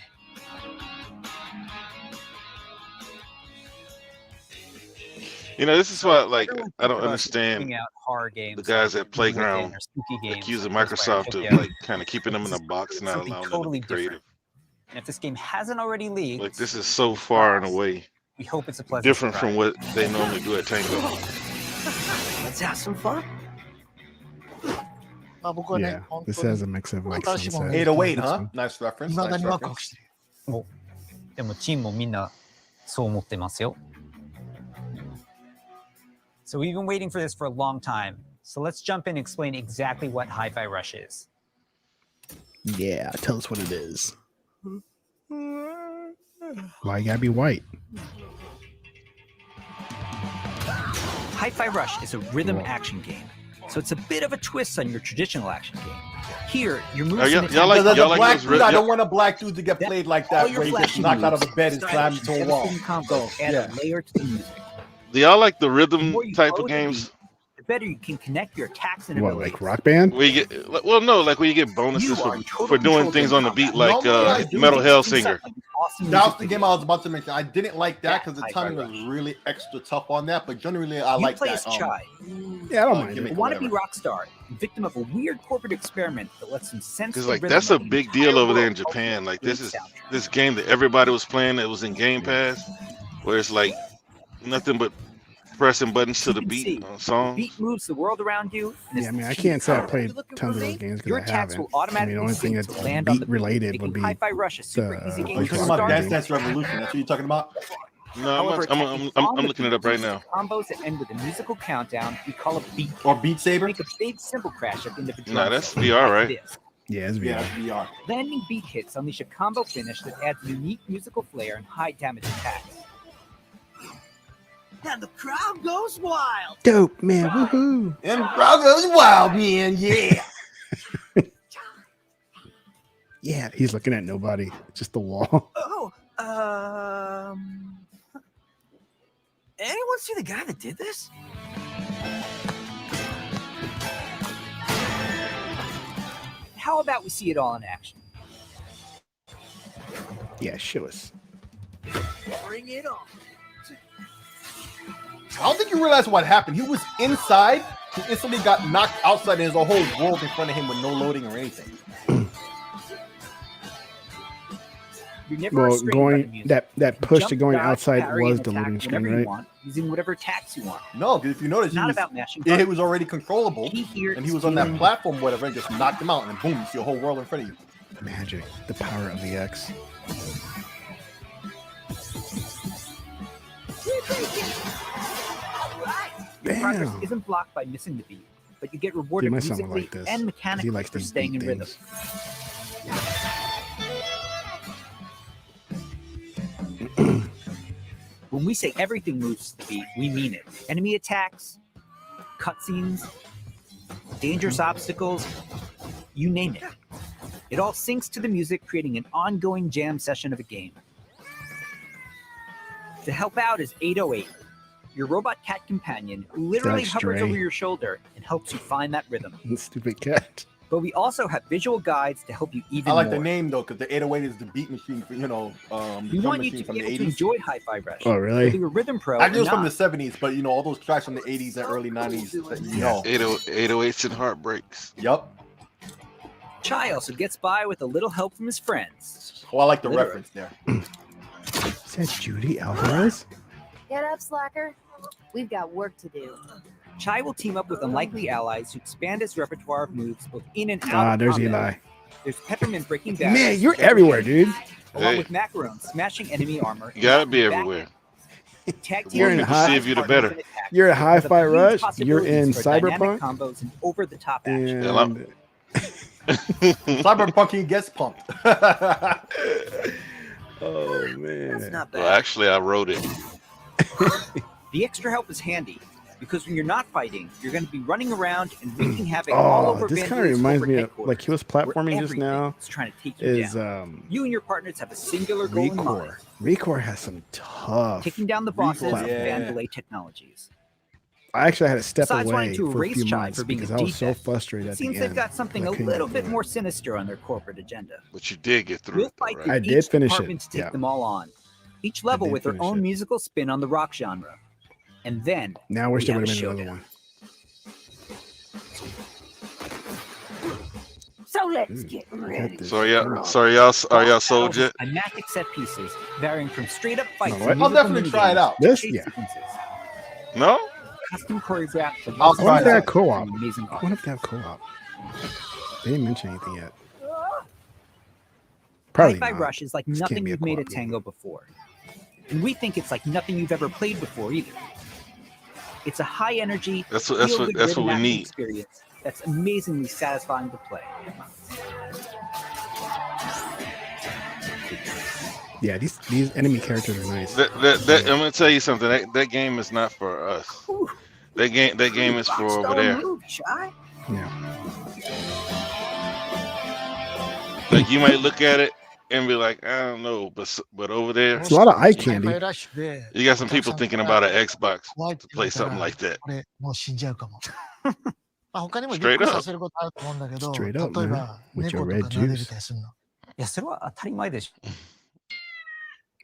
You know, this is why, like, Everyone I don't thinks about understand putting out horror games the guys like at Playground or spooky games accusing like this, Microsoft right? of, like, kind of keeping them in a box and not Something allowing totally them to be creative. different. And if this game hasn't already leaked, Like, this is so far and away we hope it's a pleasant different surprise. from what they normally do at Tango. Let's have some fun. まあ僕はね、 Yeah, 本 this 当に has a mix of like 新しいもの Sunset. 808, huh? Nice reference. 未だ Nice にワクワ reference. クしてる。おでもチームもみんなそう思ってますよ。So we've been waiting for this for a long time. So let's jump in and explain exactly what Hi-Fi Rush is. Yeah, tell us what it is. Why you gotta be white? Hi-Fi Rush is a rhythm action game, so it's a bit of a twist on your traditional action game. Here, your moves. y'all like There's a y'all like black those dude, I ri- don't want a black dude to get played like all that, your where he gets flashing knocked out of moves, a bed and slammed stylish, into a wall. devastating combos, So, add yeah. a layer to the music. Do y'all like the rhythm The more you type load of the games? beat, the better you can connect your attacks and What, abilities. like Rock Band? Where you get, well, no, like where you get bonuses You for, are in total for doing control things of on the the beat, combat. like No, I do Metal do Hellsinger. Awesome That was music the game I was about to mention. I didn't like that because the Hi-Fi timing was Rush. really extra tough on that, but generally I You like play that. as Chai, Yeah, I don't mind gimmick it. or a wannabe whatever. rock star, victim of a weird corporate experiment that lets him sense Because the like rhythm that's a of the big entire deal over there in world. Japan. Like Great this is soundtrack. this game that everybody was playing that was in Game Pass, where it's like nothing but pressing buttons to the beat song. The beat moves the world around you. Yeah, I mean, I can't say I played tons of those games Your because I attacks haven't. will automatically the only thing sync that's to land on beat the related would be Hi-Fi Rush a super easy game You're to talking about start. Dance Dance Revolution. That's what you're talking about? No, However, I'm looking it up right now. Combos that end with a musical countdown we call a beat. Or Beat Saber? Make a big cymbal crash at the end of a drum. Nah, that's solo, VR, like right? this. Yeah, it's VR. Yeah, it's VR. Landing beat hits unleash a combo finish that adds unique musical flair and high damage attacks. And the crowd goes wild. Dope, man. Woohoo. And the crowd goes wild, man. Yeah. Yeah, he's looking at nobody. Just the wall. Oh, anyone see the guy that did this? How about we see it all in action? Yeah, show us. Bring it on. I don't think you realize what happened. He was inside. He instantly got knocked outside, and there's a whole world in front of him with no loading or anything. Well, going that push to going outside was the loading screen, right? Want, using whatever attacks you want. No, because if you notice, it was already controllable, and he was on that platform, whatever, and just knocked him out, and boom, you see a whole world in front of you. Magic, the power of the X. Your progress isn't blocked by missing the beat, but you get rewarded my son would musically like this. and He mechanically likes for these staying in beat rhythm. When we say everything moves to the beat, we mean it. Enemy attacks, cutscenes, dangerous obstacles, you name it. It all syncs to the music, creating an ongoing jam session of a game. To help out is 808, your robot cat companion who literally That's hovers Stray. over your shoulder and helps you find that rhythm. Stupid cat. But we also have visual guides to help you even I like more. the name though, because the 808 is the beat machine for We drum want you machine to from be the able to 80s. enjoy Hi-Fi Rush. Oh, really? Whether you're a rhythm pro Actually, or it was from not. the 70s, but all those tracks from the 80s and early 90s that you know. 808s and heartbreaks. Yup. Chai also gets by with a little help from his friends. Oh, I like the Literally. reference there. Is that Judy Alvarez? Get up, slacker. We've got work to do. Chai will team up with unlikely allies to expand his repertoire of moves both in and out. Ah, of there's combat. Eli. There's Peppermint breaking barriers. Man, you're everywhere, dude. Along Hey. with Macaron smashing enemy armor. You gotta be everywhere. Tag The more team people see of you, the better. You're at Hi-Fi With Rush. huge You're in possibilities for dynamic Cyberpunk. combos and over-the-top action. And Cyberpunk, he gets pumped. oh man. Well, actually, I wrote it. The extra help is handy because when you're not fighting, you're going to be running around and wreaking havoc all Oh, over this kind of Vanguard's reminds me corporate of like he was platforming just now. It's trying to take you Is down. You and your partners have a singular goal in mind: Recore has some tough. taking down the bosses of platform. Vandalay Technologies. I actually had to step Besides away wanting to for a erase few Chai months for being because a I was so defect, frustrated it at the seems end. they've got something I a couldn't little get bit through more it. sinister on their corporate agenda. But you did get through We'll it, though, fight right? through I each did finish it, department to take yeah. them all on. Each level did with their finish own musical spin on the rock genre. And then Now I wish we there have would a have been another showdown. one. So let's get ready. So are y'all sold yet? Climactic set pieces, varying from straight up fights. know what? and I'll musical definitely try it minigames out. to This? chase Yeah. sequences. No? Custom choreographed for I'll I wonder if they try have that. co-op. amazing I art. wonder if they have co-op. They didn't mention anything yet. Probably Hi-Fi not. Rush is like This can't nothing be a you've made a co-op game. tango before. And we think it's like nothing you've ever played before either. It's a high energy, That's what feel-good we rhythm action need. experience that's amazingly satisfying to play. Yeah, these enemy characters are nice. I'm gonna tell you something. That game is not for us. That game is for over there. Yeah. Like you might look at it and be like, I don't know, but over there, It's a lot of eye candy. you got some people thinking about an Xbox to play something like that. これもう死んじゃうかも。まあ他にもびっ Straight くり up. させることあると思うんだけど、 Straight up, 例え man. ば With 猫 your と red か撫でる juice. たりするの。いや、それは当たり前でしょ。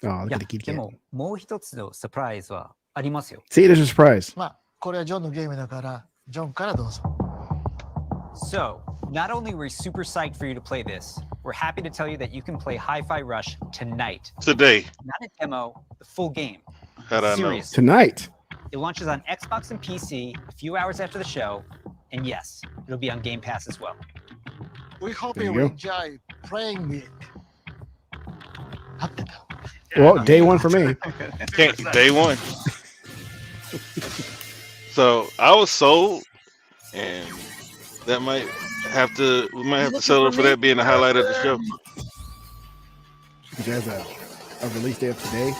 Oh, look いや at the kitty で cat. も、もう一つのサプライズはありますよ。 See, there's a surprise. まあこれはジョンのゲームだから、ジョンからどうぞ。 So, not only are we super psyched for you to play this, we're happy to tell you that you can play Hi-Fi Rush tonight. Today. Not a demo, the full game. How'd I know? Seriously. Tonight. It launches on Xbox and PC a few hours after the show, and yes, it'll be on Game Pass as well. We hope There you you go. enjoy playing it. Well, day one for me. Day one. So I was sold, and we might have to settle for that being the highlight of the show. Did you have a release day of today?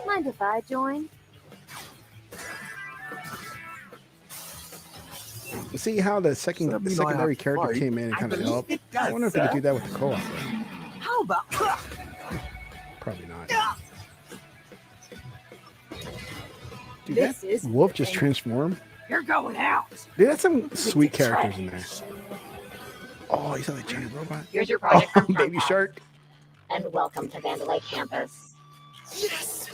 Mind if I join? See how the secondary character came in and kind of helped? I wonder if they could do that with the co-op. How about? Probably not. Dude, This that is wolf just transformed. You're going out. Dude, that's some sweet characters in there. Oh, you saw that giant robot? Here's your project from Baby shark. And welcome to Vandalay campus. Yes.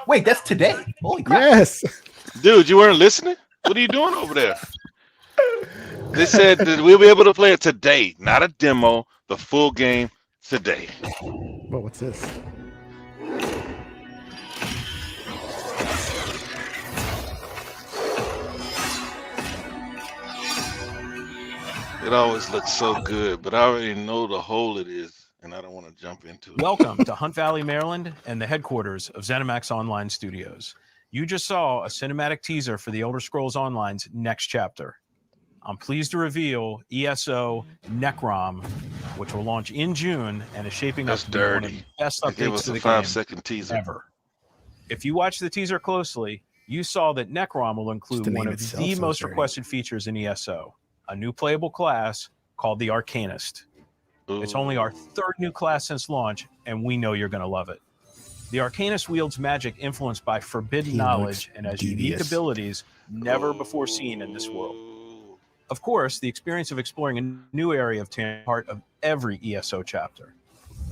Wait, that's today? Holy crap. Yes. Dude, you weren't listening? What are you doing over there? They said that we'll be able to play it today, not a demo, the full game today. Well, what's this? It always looks so good, but I already know the hole it is, and I don't want to jump into it. Welcome to Hunt Valley, Maryland, and the headquarters of ZeniMax Online Studios. You just saw a cinematic teaser for the Elder Scrolls Online's next chapter. I'm pleased to reveal ESO Necrom, which will launch in June and is shaping up to be one of the best updates to the game 5-second teaser ever. If you watch the teaser closely, you saw that Necrom will include one of the most requested features in ESO, a new playable class called the Arcanist. It's only our third new class since launch, and we know you're going to love it. The Arcanist wields magic influenced by forbidden knowledge and has unique abilities never before seen in this world. Of course, the experience of exploring a new area of Tam is part of every ESO chapter.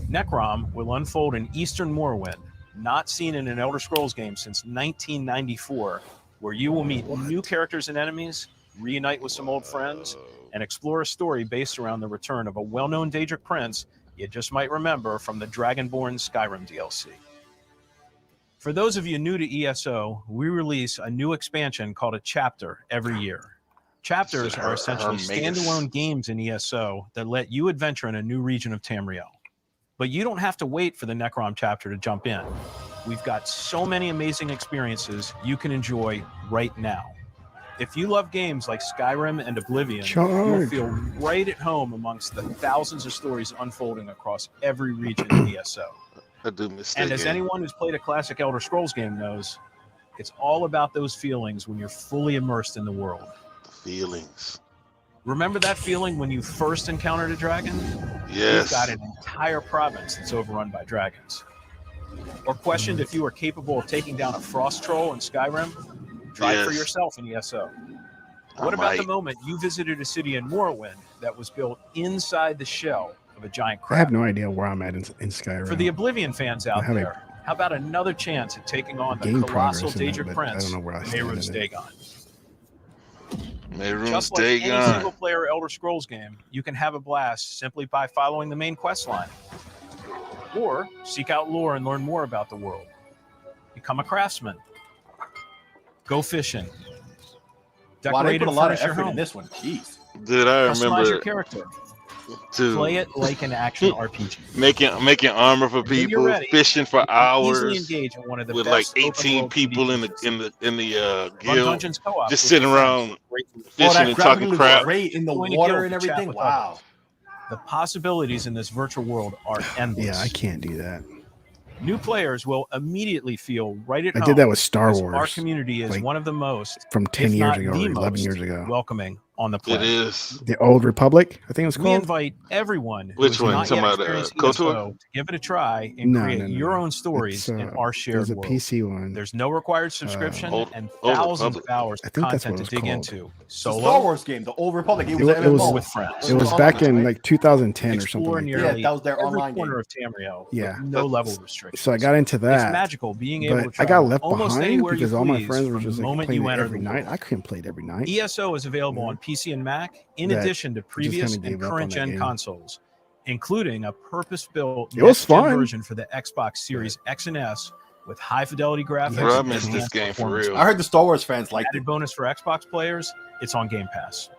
Necrom will unfold in Eastern Morrowind, not seen in an Elder Scrolls game since 1994, where you will meet new characters and enemies, reunite with some old friends, and explore a story based around the return of a well-known Daedric prince you just might remember from the Dragonborn Skyrim DLC. For those of you new to ESO, we release a new expansion called a chapter every year. Chapters are essentially standalone games in ESO that let you adventure in a new region of Tamriel. But you don't have to wait for the Necrom chapter to jump in. We've got so many amazing experiences you can enjoy right now. If you love games like Skyrim and Oblivion, you'll feel right at home amongst the thousands of stories unfolding across every region of ESO. I do miss that And as game. anyone who's played a classic Elder Scrolls game knows, it's all about those feelings when you're fully immersed in the world. Feelings. Remember that feeling when you first encountered a dragon? Yes. You've got an entire province that's overrun by dragons. Or questioned if you were capable of taking down a frost troll in Skyrim? Try it for yourself in ESO. What about the moment you visited a city in Morrowind that was built inside the shell of a giant I crab? have no idea where I'm at in Skyrim. For the Oblivion fans out there, how about another chance at taking on the Game colossal progress in it, Daedric but prince, I don't know where I stand Mehrunes in it. Dagon? Mehrunes Just like any Dagon. single-player Elder Scrolls game, you can have a blast simply by following the main quest line. Or seek out lore and learn more about the world. Become a craftsman. Go fishing. Wow, they Decorate put a and lot of furnish your effort in home. this one. Jeez. Did I Customize remember your character. to Play it like an action RPG. making armor for When you're people, ready, fishing for you can hours easily engage in one of the with best like open 18 world people in PvP the Run guild, Dungeons co-op just with sitting your around friends. Great. fishing and talking crap. Great in the Join a water guild and to chat everything. with Wow. others. The possibilities in this virtual world are endless. Yeah, I can't do that. New players will immediately feel right at I home. did that with Star because Wars, Our community is like, one of the most, from 10 if years not ago the or 11 most years ago. welcoming on the It planet. is. The Old Republic, I think it was We called. invite everyone who Which has one? not Talking yet about, experienced KOTOR? ESO to give it a try and create your own stories in our shared There's a world. PC one. There's no required subscription Old and Republic. thousands of hours I of think that's content what to it was dig called. into. The Star Solo Wars game, the Old Republic. It was It an MMO. was with friends. It was back in like 2010 or something Explore like nearly that. Yeah, that was their every online corner game. of Tamriel Yeah. with no level restrictions. So I got into It's that. magical being able to But I got travel left almost behind anywhere you because all my please friends were from just the like moment playing you it enter every the night. world. I couldn't play it every night. ESO is available on PC and Mac, in That addition to just previous kinda and gave up on current that gen game. consoles, including a purpose-built It was next-gen fun. version for the Xbox Series X and S with high-fidelity graphics Bro, I and missed this enhanced game for performance. real. I heard the Star Wars fans liked Added it. bonus for Xbox players, it's on Game Pass.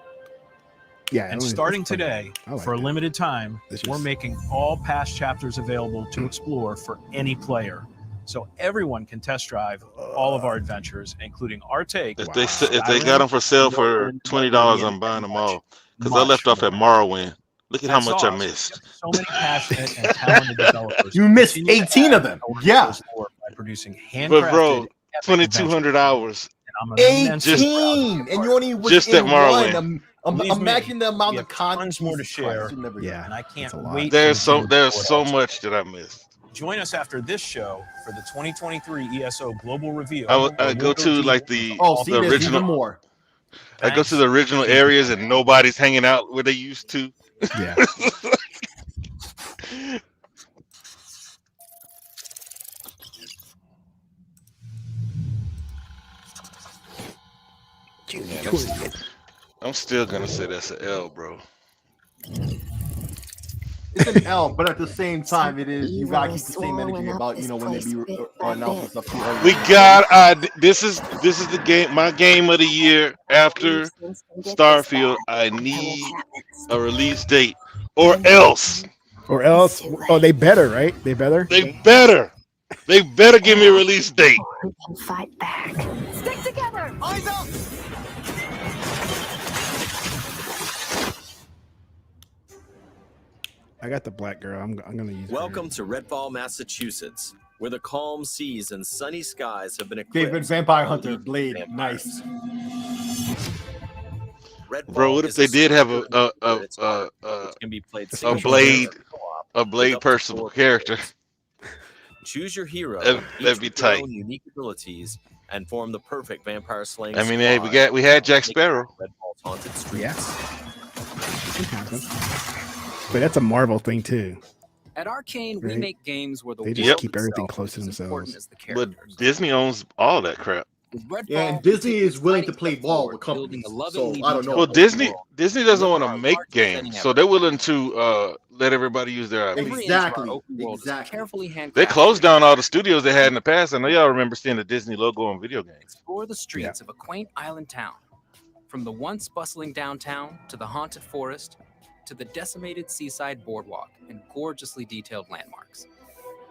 Yeah, And starting today, for a limited time, we're making all past chapters available to explore for any player, so everyone can test drive all of our adventures, including our take. If they got them for sale for $20, I'm buying them all. Because I left off at Morrowind. Look at how much I missed. So many passionate and talented developers. You missed continue to 18 add of them. to our Yeah. source lore by producing But bro, handcrafted 2,200 hours. I'm immensely proud to be 18, and you only was Just in at Morrowind. one. Believe me, Imagine the amount we of have content. tons more to share. Yeah, and I can't a lot. wait. There's for the so team to report much that I missed. Join us after this show for the 2023 ESO Global Reveal. I where go we'll to deep like into the all see, the there's original. even more. I go to the original areas and nobody's hanging out where they used to. Yeah. I'm still gonna say that's an L, bro. It's an L, but at the same time, it is. You gotta keep the same energy about when they be announcing stuff too early. We got this is the game, my game of the year after Starfield. I need a release date, or else. Oh, they better, right? They better. They better give me a release date. Fight back. Stick together. Eyes up. I got the black girl. I'm gonna use. Welcome to Redfall, Massachusetts, where the calm seas and sunny skies have been eclipsed. David Vampire by Hunter elite Blade, vampires. nice. Bro, what if they did have a blade personal character? Choose your hero. That'd be each with their tight. own unique abilities and form the perfect vampire slaying. I mean, hey, we had Jack Sparrow. Redfall's haunted streets. Yeah. It happens. But that's a Marvel thing too. At Arcane, we Right. make games where the They world just keep everything itself close to is as important themselves. as the characters. But Disney owns all that crap. With Redfall, Yeah, and we Disney take is this willing to exciting play step ball forward, with companies. building a So lovingly I don't know. Well, detailed Disney doesn't want to our make largest setting games, ever. so they're willing to let everybody use their IP. Every inch of our Exactly. open world is Exactly. carefully handcrafted. They closed down all the studios they had in the past. I know y'all remember seeing the Disney logo on video games. Explore the streets of a quaint island town, from the once bustling downtown to the haunted forest to the decimated seaside boardwalk and gorgeously detailed landmarks.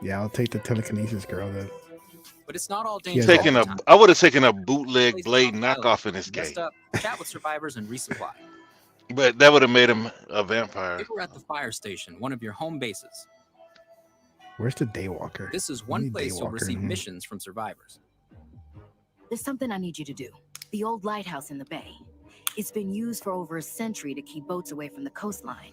Yeah, I'll take the telekinesis girl then. But it's not all Yeah, danger. Taking all the time. I would have taken a bootleg Place Blade on island, knockoff in this messed game, up, chat with survivors and resupply. but that would have made him a vampire. If we're at the fire station, one of your home bases, Where's the Daywalker? this is I one need place you'll Daywalker in receive here. missions from survivors. There's something I need you to do. The old lighthouse in the bay. It's been used for over a century to keep boats away from the coastline.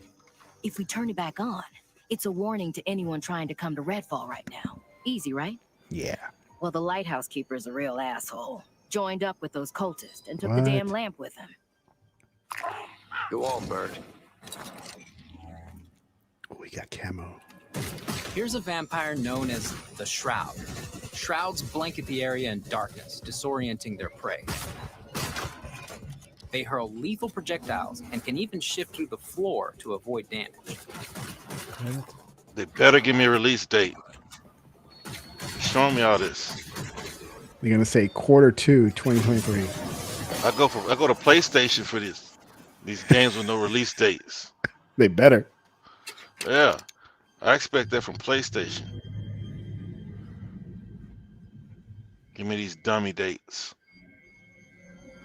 If we turn it back on, it's a warning to anyone trying to come to Redfall right now. Easy, right? Yeah. Well, the lighthouse keeper's a real asshole. Joined up with those cultists and took What? the damn lamp with him. Go on, Bird. Oh, we got camo. Here's a vampire known as the Shroud. Shrouds blanket the area in darkness, disorienting their prey. They hurl lethal projectiles and can even shift through the floor to avoid damage. They better give me a release date. Show me all this. They're gonna say Q2 2023. I go to PlayStation for these games with no release dates. They better. Yeah, I expect that from PlayStation. Give me these dummy dates.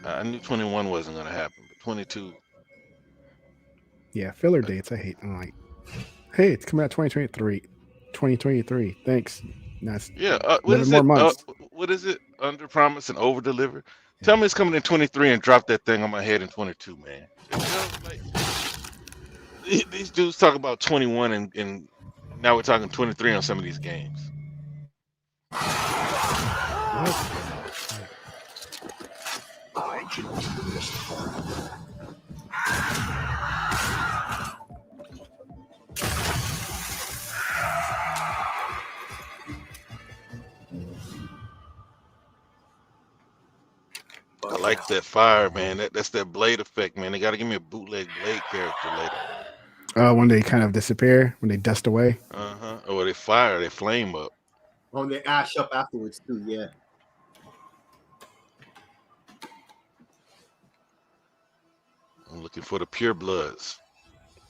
I knew 21 wasn't gonna happen, but 22. Yeah, filler dates. I hate. I'm like, hey, it's coming out 2023. 2023. Thanks. Nice. Yeah, What is more months. What is it? Under promise and over deliver. Tell me it's coming in 23 and drop that thing on my head in 22, man. You know, like, these dudes talk about 21 and now we're talking 23 on some of these games. like that fire, man. That's that blade effect, man. They got to give me a bootleg blade character later. When they kind of disappear, when they dust away. Or they fire, they flame up. Or they ash up afterwards too. Yeah. I'm looking for the pure bloods.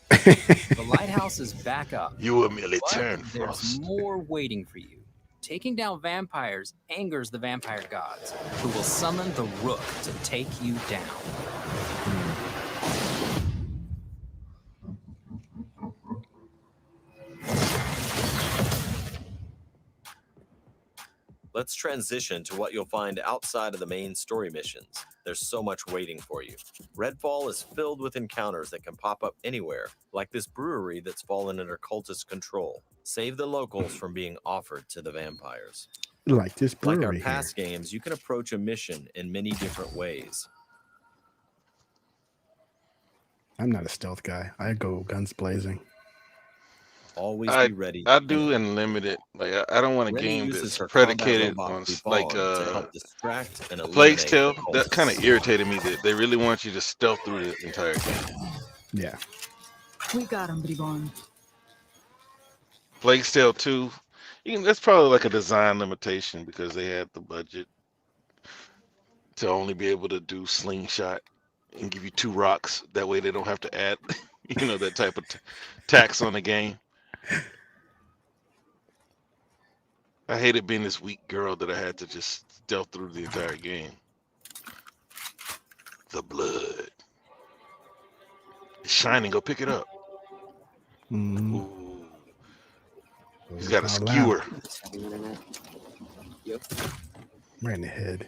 The lighthouse is back up. You will merely but turn there's frost. more waiting for you. Taking down vampires angers the vampire gods, who will summon the Rook to take you down. Let's transition to what you'll find outside of the main story missions. There's so much waiting for you. Redfall is filled with encounters that can pop up anywhere, like this brewery that's fallen under cultist control. Save the locals from being offered to the vampires. Like this brewery. Like our past games, you can approach a mission in many different ways. I'm not a stealth guy. I go guns blazing. Always be ready. I do in limited. Like I don't want a game that's predicated on like distract and Plague's Tale. That kind of irritated me that they really want you to stealth through the entire game. Yeah. We got him, Bribon. Plague's Tale 2. That's probably like a design limitation because they had the budget to only be able to do slingshot and give you 2 rocks. That way they don't have to add, that type of tax on the game. I hated being this weak girl that I had to just stealth through the entire game. The blood. It's shining. Go pick it up. Ooh. He's got a skewer. Yep. Right in the head.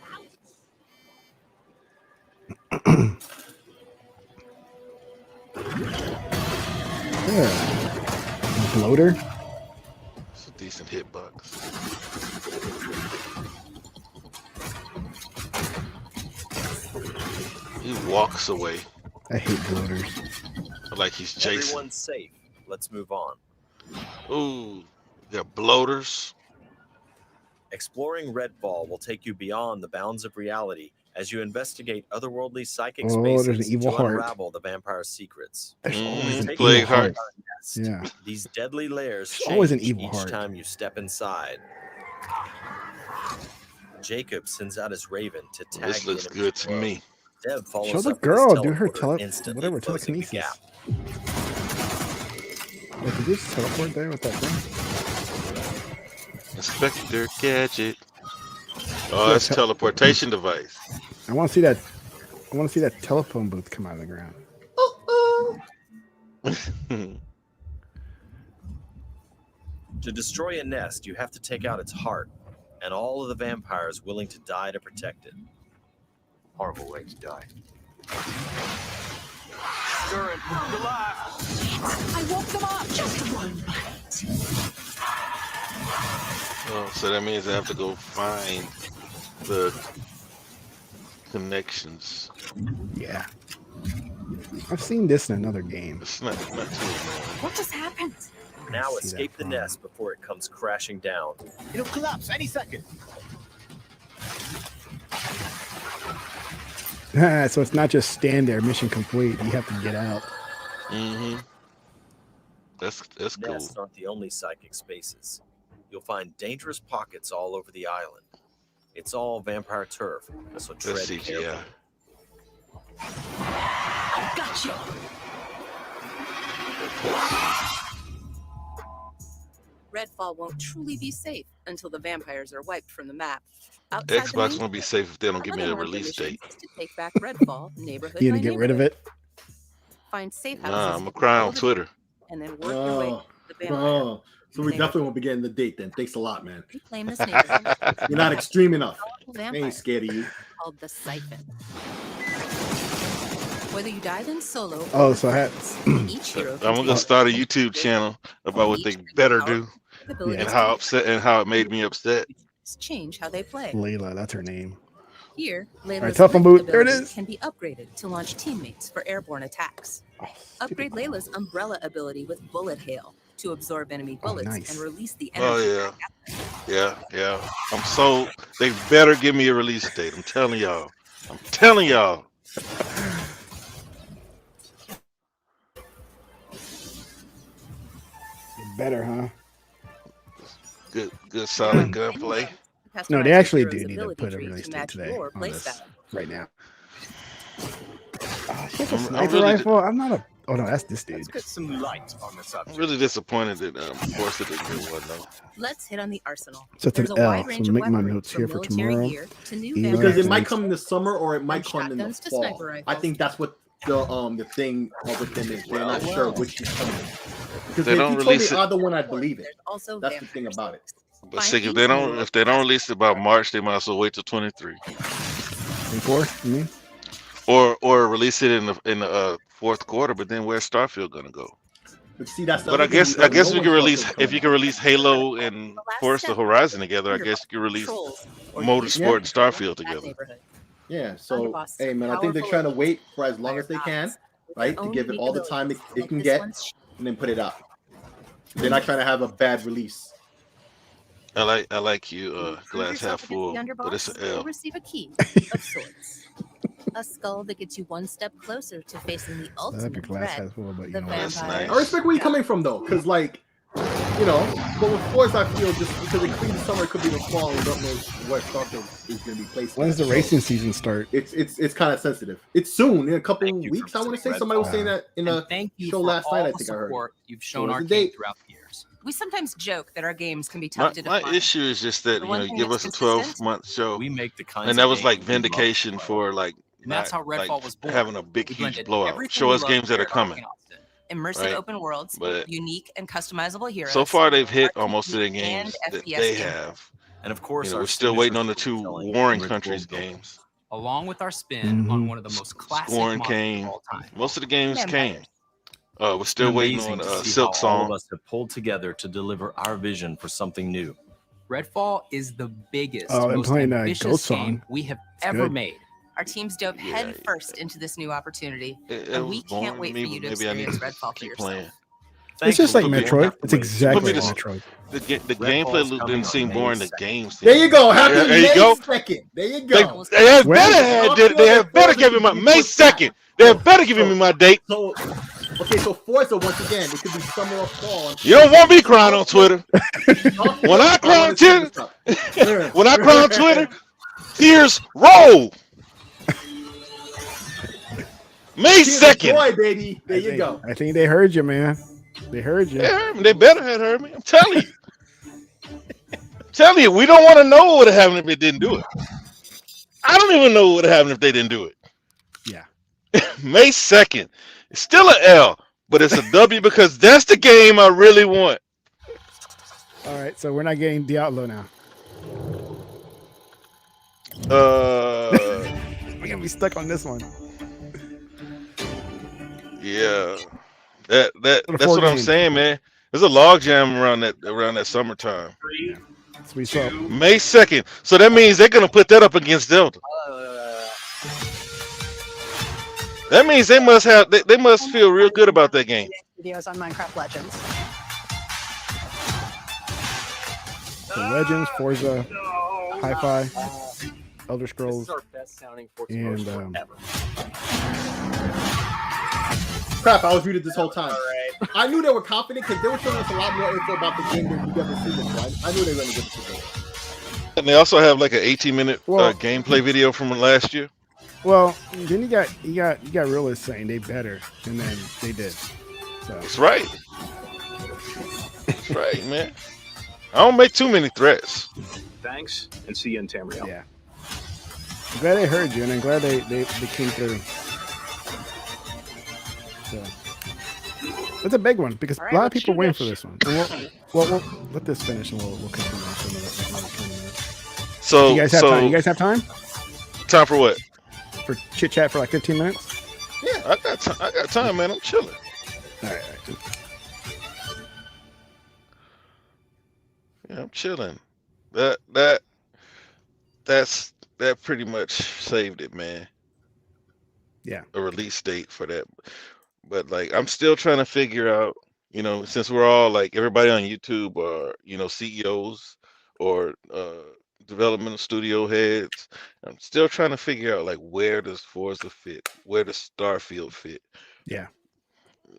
Yeah. Bloater. It's a decent hitbox. He walks away. I hate bloaters. Like he's Jason. Everyone's safe. Let's move on. Ooh, they're bloaters. Exploring Redfall will take you beyond the bounds of reality as you investigate otherworldly psychic there's an spaces evil to heart. unravel the vampire's secrets. There's always an Take evil a look heart. at our nest. Yeah. These deadly layers There's always an change evil each heart. time you step inside. Jacob sends out his raven to tag This looks good to me. Dev follows Show the up with his girl do her teleporter, instantly whatever closing the telekinesis. gap. Wait, did you just teleport there with that thing? Inspector Gadget. Oh, that's a teleportation device. I want to see that. I want to see that telephone booth come out of the ground. To destroy a nest, you have to take out its heart, and all of the vampires willing to die to protect it. Horrible way to die. I woke them up. Just one bite. Oh, so that means I have to go find the connections. Yeah. I've seen this in another game. It's not too annoying. What just happened? Now see escape that the nest before it comes crashing down. It'll collapse any second. So it's not just stand there, mission complete. You have to get out. Mm-hmm. That's cool. Nests aren't the only psychic spaces. You'll find dangerous pockets all over the island. It's all vampire turf, so tread That's CGI. carefully. I got you. Redfall won't truly be safe until the vampires are wiped from the map. Outside the Xbox main won't be safe if they don't give me a another one of the release missions date. is to take back Redfall neighborhood You by gonna get rid of neighborhood. it? Find safe houses. Nah, I'm gonna cry on Twitter. And then work your way to the vampire. Oh, so we definitely won't be getting the date then. Thanks a lot, man. Reclaim this neighborhood. You're not extreme enough. I Vampire ain't scared of you. called the Siphon. Whether you dive in solo Oh, so I had. each hero I'm gonna start a YouTube channon about what they better do and how upset and how it made me upset. change how they play. Layla, that's her name. Here, right, Layla's telephone lift booth. There it ability is. can be upgraded to launch teammates for airborne attacks. Oh, Upgrade Layla's umbrella ability with bullet hail to absorb enemy bullets nice. and release the energy. Oh yeah, yeah. I'm so. They better give me a release date. I'm telling y'all. I'm telling y'all. Better, huh? Good, solid gunplay. No, they actually do need to put a release date today on this right now. She has a sniper rifle. I'm not a. Oh no, that's this dude. Let's get some light on the subject. I'm really disappointed that Forza didn't get one though. Let's hit on the arsenal. So it's There's an a L. wide So range of make my weaponry, notes from here for military tomorrow. gear to new Email Because it next might week. come in the summer or it might come in the shotguns to fall. sniper I rifles. think that's what the thing with them is. They're not sure which is coming. Because They if don't you told me release it. either one, I'd believe it. There's also That's the thing about it. But see, if they don't release it by March, they might as well wait till 23. 24, you mean? Or release it in the fourth quarter. But then where's Starfield gonna go? But see, that's the But other I thing, guess we don't know we when can release Starfield's if you can release Halo and Forza Horizon together. I guess you can release Motorsport and Starfield together. Yeah, so hey man, I think they're trying to wait for as long as they can, right? To give it all the time it can get, and then put it out. They're not trying to have a bad release. I like you, glass half full, but it's an L. You'll receive a key of sorts. A skull that gets you one step closer to facing the ultimate threat. The vampire. I respect where you're coming from though, because like, you know, but with Forza, I feel just because it could be the summer, it could be the fall. We don't know where Starfield is going to be placed. When's the racing season start? It's kind of sensitive. It's soon in a couple of weeks. I want to say somebody was saying that in a show last night. I think I heard. You've shown So our it's a date. throughout the years. We sometimes joke that our games can be tough to define. My issue is just that The one you thing give that's us a consistent, 12-month show, We make the kinds and that of was like games we love to vindication play. for like And that's not how Redfall like was born. having a big We huge blended blowout. everything Show we us love games that are here at coming. immersive Right. open worlds, But unique and customizable heroes. so far they've hit RPG almost to their and games that FPS they gameplay. have. And of course, We're our still waiting signature on the two storytelling Warring and Countries ritual building. games. Along with our spin on one of the most classic Scorn monsters came. of all time. Most of the games Vampires. came. We're still waiting Amazing on to see Silk how all of Song. us have pulled together to deliver our vision for something new. Redfall is the biggest, Oh, I'm most playing ambitious Ghost game Song. we have It's ever good. made. Our teams dove head first into this new opportunity, and we can't wait for you to Maybe I need experience to Redfall for keep yourself. playing. It's just like Put me- Metroid. It's Put exactly me like to- Metroid. The Redfall's gameplay loop coming didn't on seem May boring. The 2nd. games. There you go. Happy There you May go. 2nd. There you They go. have When? they have better give me my May 2nd. They have better give me my date. So, okay, so Forza once again, it could be summer or fall. You don't want me crying on Twitter. When I cry on Twitter, tears roll. May 2nd. Boy, baby. There you go. I think they heard you, man. They heard you. They heard me. They better have heard me. I'm telling you. We don't want to know what would have happened if it didn't do it. I don't even know what would have happened if they didn't do it. Yeah. May 2nd. It's still an L, but it's a W because that's the game I really want. All right, so we're not getting Diablo now. We're gonna be stuck on this one. Yeah. That's four what I'm games. saying, man. There's a log jam around that summertime. So we saw May 2nd. So that means they're gonna put that up against Delta. That means they must feel real good about that game. Videos on Minecraft Legends. so Legends, Forza, Hi-Fi, Elder Scrolls, best sounding and Crap, I was muted this whole time. I knew they were confident because they were showing us a lot more info about the game than we've ever seen before. I knew they were going to give us a game. And they also have like an 18-minute gameplay video from last year. well, then you got realists saying they better, and then they did. So That's right. That's right, man. I don't make too many threats. Thanks, and see you in Tamriel. Yeah. I'm glad they heard you, and I'm glad they came through. So it's a big one because All right, a lot of let's people are do waiting this. for this one. And we'll let this finish, and we'll continue on for another 20 minutes. So You guys have time? You guys have time? Time for what? For chit chat for like 15 minutes? Yeah, I got time, man. I'm chilling. All right. Yeah, I'm chilling. That pretty much saved it, man. Yeah. A release date for that. But like I'm still trying to figure out, since we're all like everybody on YouTube are, CEOs or developmental studio heads. I'm still trying to figure out like where does Forza fit, where does Starfield fit. Yeah.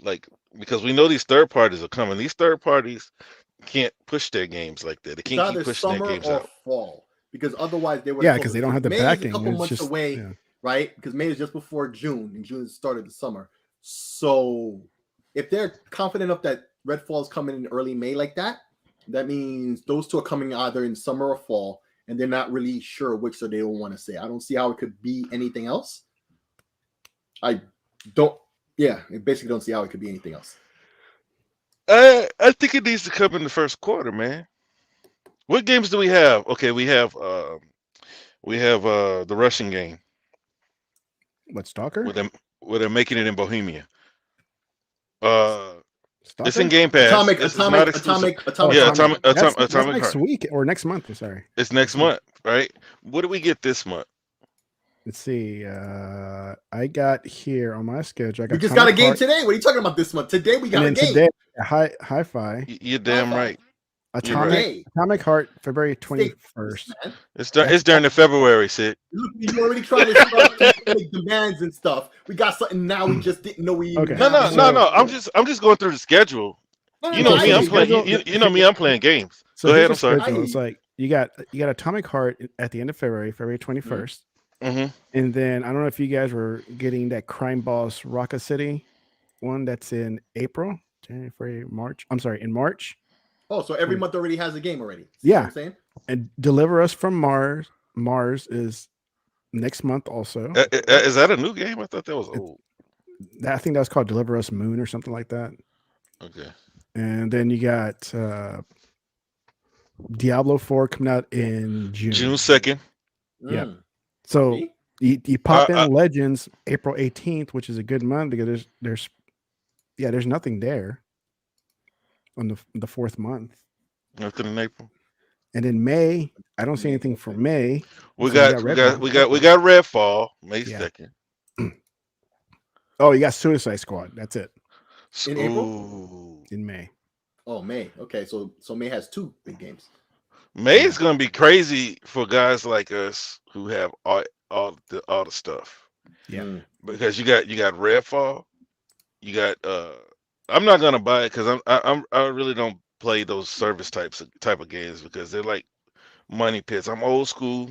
Like because we know these third parties are coming. These third parties can't push their games like that. They It's can't keep either pushing their summer games or out. fall because otherwise they would. Yeah, because they don't have the May is backing. a couple It's months just away, yeah. right? Because May is just before June, and June is the start of the summer. So if they're confident enough that Redfall is coming in early May like that, that means those two are coming either in summer or fall, and they're not really sure which, so they don't want to say. I don't see how it could be anything else. I basically don't see how it could be anything else. I think it needs to come in the first quarter, man. What games do we have? Okay, we have the Russian game. What, Stalker? Where they're making it in Bohemia. Stalker? It's in Game Pass. Atomic That's Atomic next Heart. week or next month. I'm sorry. It's next month, right? What do we get this month? Let's see. I got here on my schedule. We just got a game today. What are you talking about this month? Today we got a game. Today, Hi-Fi. You're damn right. Atomic Heart, February 21st. It's during the February, Sid. Look, you already trying to start to make demands and stuff. We got something now. We just didn't know we. Okay. No. I'm just going through the schedule. You know me. I'm playing. You know me. I'm playing games. So Go ahead. I'm schedule. sorry. It's like you got Atomic Heart at the end of February 21st. Mm-hmm. And then I don't know if you guys were getting that Crime Boss Rocket City one that's in April, January, February, March. I'm sorry, in March. Oh, so every month already has a game already. Yeah. What I'm saying? And Deliver Us from Mars. Mars is next month also. Is that a new game? I thought that was old. I think that was called Deliver Us Moon or something like that. Okay. And then you got Diablo 4 coming out in June. June 2nd. Yeah. So you pop in Legends April 18th, which is a good month because there's nothing there on the fourth month. Nothing in April. And in May, I don't see anything for May. We got Redfall May 2nd. Oh, you got Suicide Squad. That's it. In April? In May. Oh, May. Okay, so May has two big games. May is gonna be crazy for guys like us who have all the stuff. Yeah. Because you got Redfall, you got I'm not gonna buy it because I really don't play those service type of games because they're like money pits. I'm old school.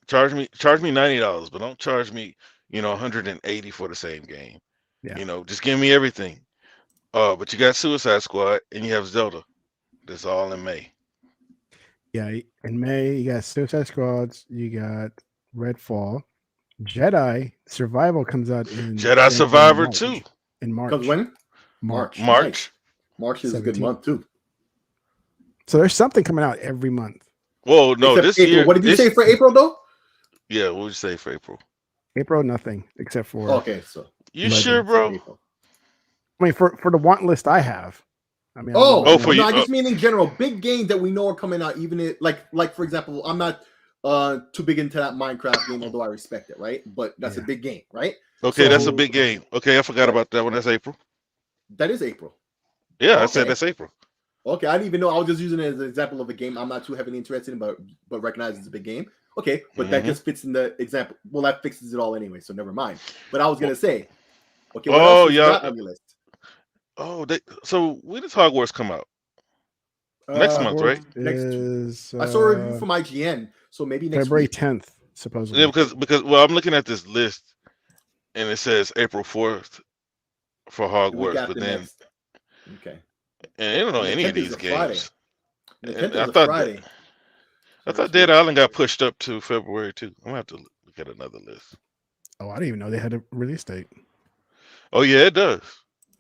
Charge me $90, but don't charge me, $180 for the same game. Yeah. Just give me everything. But you got Suicide Squad and you have Zelda. That's all in May. Yeah, in May you got Suicide Squads, you got Redfall, Jedi Survival comes out in Jedi Survivor 2 in March. Comes when? March. March is 17th. A good month too. So there's something coming out every month. Whoa, no, Except this April. year. What did you say for April though? Yeah, what would you say for April? April, nothing except for. Okay, so you sure, bro? I mean, for the want list I have. I mean, for you. I just mean in general, big games that we know are coming out. Even if, like for example, I'm not too big into that Minecraft game, although I respect it, right? But that's a big game, right? Okay, that's a big game. Okay, I forgot about that one. That's April. That is April. Yeah, I said that's April. Okay, I didn't even know. I was just using it as an example of a game I'm not too heavily interested in, but recognize it's a big game. Okay, but that just fits in the example. Well, that fixes it all anyway, so never mind. But I was gonna say, okay, what else is not on your list? So when does Hogwarts come out? Next month, right? I saw a review from IGN, so maybe next February week. 10th, supposedly. Yeah, because I'm looking at this list, and it says April 4th for Hogwarts, but then okay, and I don't know any of these games. I Friday. thought Dead Island got pushed up to February too. I'm gonna have to look at another list. Oh, I didn't even know they had a release date. Oh yeah, it does.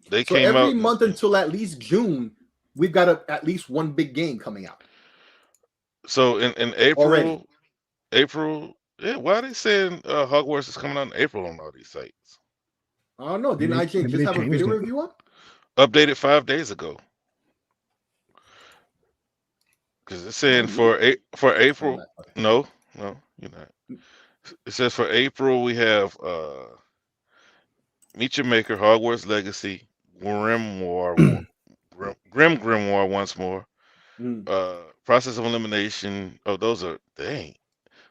They So came every out month until at least June, we've got at least one big game coming out. So in April, Already. yeah. Why are they saying Hogwarts is coming out in April on all these sites? I don't know. Didn't IGN just have a video review up? Updated 5 days ago. Because it's saying for April. No, you're not. It says for April we have Meet Your Maker, Hogwarts Legacy, Grim Grimoire once more, Process of elimination. Oh, those are dang.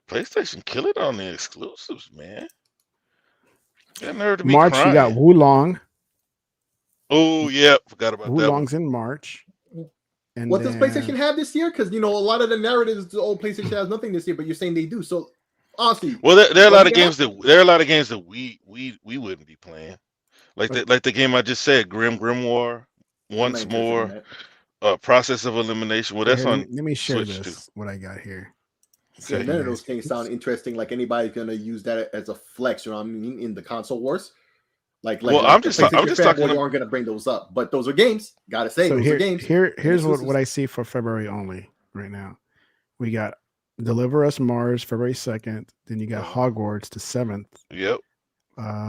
PlayStation kill it on the exclusives, man. Got nerve to be March, you got crying. Wulong. Oh yeah, forgot about that one. Wulong's in March. And what does PlayStation have this year? Because a lot of the narratives, the old PlayStation has nothing this year, but you're saying they do. So honestly, well, there are a lot of games that we wouldn't be playing, like the game I just said, Grimoire, Once More, Process of Elimination. Well, that's on. Let me share Switch this. What I got here. So none of those things sound interesting. Like anybody's gonna use that as a flex. You know what I mean? In the console wars. I'm just talking. You aren't gonna bring those up, but those are games. Gotta say, so those are games. Here's what I see for February only right now. We got Deliver Us Mars February 2nd. Then you got Hogwarts the 7th. Yep.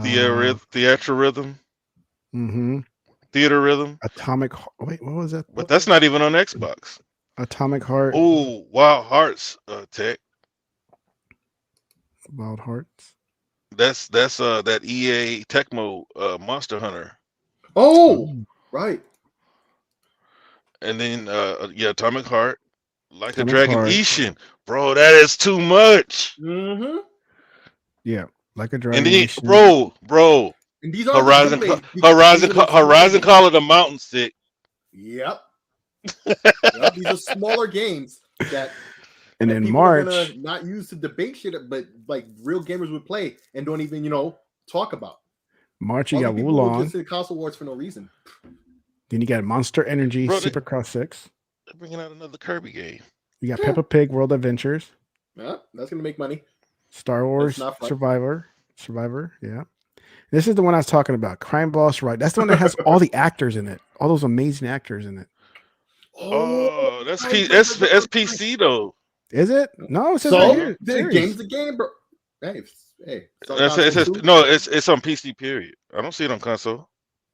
Theater Rhythm. Mm-hmm. Theater Rhythm. Atomic. Wait, what was that? But that's not even on Xbox. Atomic Heart. Oh, Wild Hearts, Tech. Wild Hearts. That's that EA Tecmo Monster Hunter. Oh, right. And then Atomic Heart, Like Atomic a Dragon, Heart. Ishin. Bro, that is too much. Mm-hmm. Yeah, Like a Dragon. And then, bro. And these are Horizon Call of the Mountain Sick. Yep. These are smaller games that. And then people March, are gonna not use to debate shit, but like real gamers would play and don't even talk about. March, you All got these people Wulong. just to the console wars for no reason. Then you got Monster Energy Bro, Supercross 6. They're bringing out another Kirby game. You got Peppa Pig World Adventures. Yeah, that's gonna make money. Star Wars Survivor. Yeah. This is the one I was talking about. Crime Boss, right? That's the one that has all the actors in it. All those amazing actors in it. Oh, that's PC though. Is it? No, it says So right here. the Series. game's the game, bro. Hey. It says no. It's on PC. Period. I don't see it on console.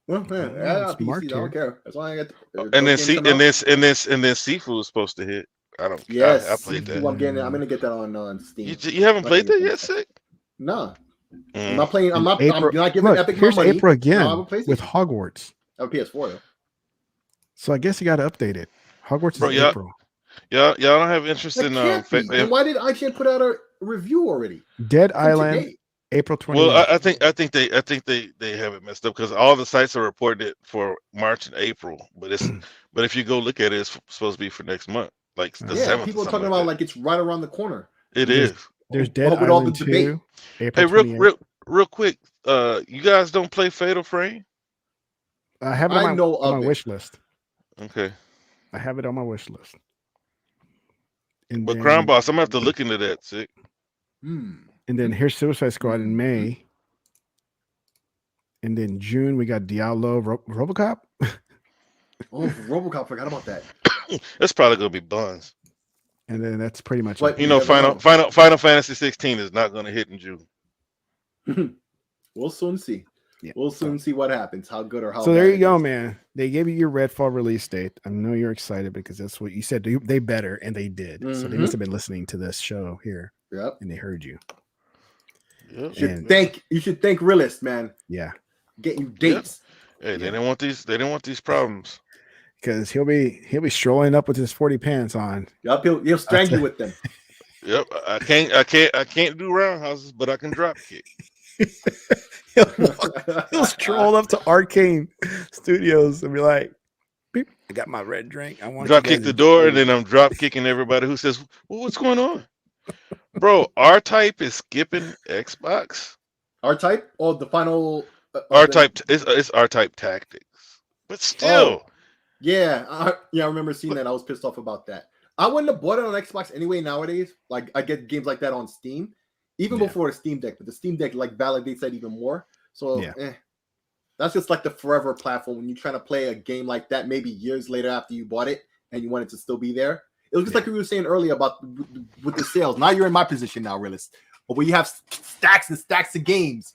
Well, man, PC, I don't care. That's why I got. And then Sifu is supposed to hit. I don't. Yes, I played that. I'm gonna get that on Steam. You haven't played that yet, Sick? No. I'm not playing. I'm not giving Look, Epic here's my money. April again No, with Hogwarts. I have a PS4 though. So I guess you got to update it. Hogwarts is April. Y'all don't have interest in Then why did IGN put out a review already? Dead Island, April 28th. Well, I think they have it messed up because all the sites are reporting it for March and April, but if you go look at it, it's supposed to be for next month, like the 7th. People are talking about like it's right around the corner. It is. There's Dead Island 2. Hey, real quick, you guys don't play Fatal Frame? I have it on my wish list. Okay. I have it on my wish list. But Crime Boss, I'm gonna have to look into that, Sick. And then here's Suicide Squad in May. And then June we got Diablo, RoboCop. Oh, RoboCop! Forgot about that. That's probably gonna be buns. And then that's pretty much But, it. Final Fantasy 16 is not gonna hit in June. We'll soon see. Yeah. We'll soon see what happens. How good or how. So there you go, man. They gave you your Redfall release date. I know you're excited because that's what you said. They better, and they did. So they must have been listening to this show here. Yep. And they heard you. Yep. You should thank Realist, man. Yeah. Getting dates. Hey, they didn't want these. They didn't want these problems. Because he'll be strolling up with his 40 pants on. Yep. He'll strangle you with them. Yep. I can't do roundhouses, but I can drop kick. He'll stroll up to Arcane Studios and be like, beep, I got my red drink. I want drop kick the door, and then I'm drop kicking everybody who says, well, what's going on? Bro, R-Type is skipping Xbox. R-Type? Oh, the final R-Type it's R-Type Tactics. But still. Yeah, I remember seeing that. I was pissed off about that. I wouldn't have bought it on Xbox anyway nowadays. Like I get games like that on Steam. Even before the Steam Deck, but the Steam Deck like validates that even more. So that's just like the forever platform when you're trying to play a game like that, maybe years later after you bought it and you want it to still be there. It was just like we were saying earlier about with the sales. Now you're in my position now, Realist. But when you have stacks and stacks of games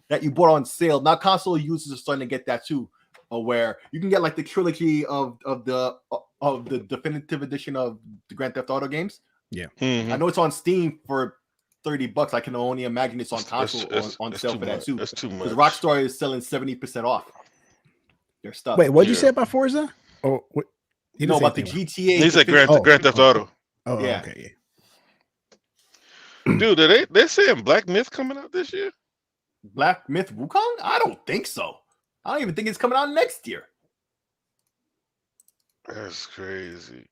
that you bought on sale, now console users are starting to get that too, where you can get like the trilogy of the definitive edition of the Grand Theft Auto games. Yeah, I know it's on Steam for $30. I can only imagine it's on console on sale for that too. That's too much. Because Rockstar is selling 70% off their stuff. Wait, what'd you say about Forza? Oh, No, about the GTA. He said Grand Theft Auto. Oh, yeah. Okay. Dude, they're saying Black Myth coming out this year? Black Myth Wukong? I don't think so. I don't even think it's coming out next year. That's crazy.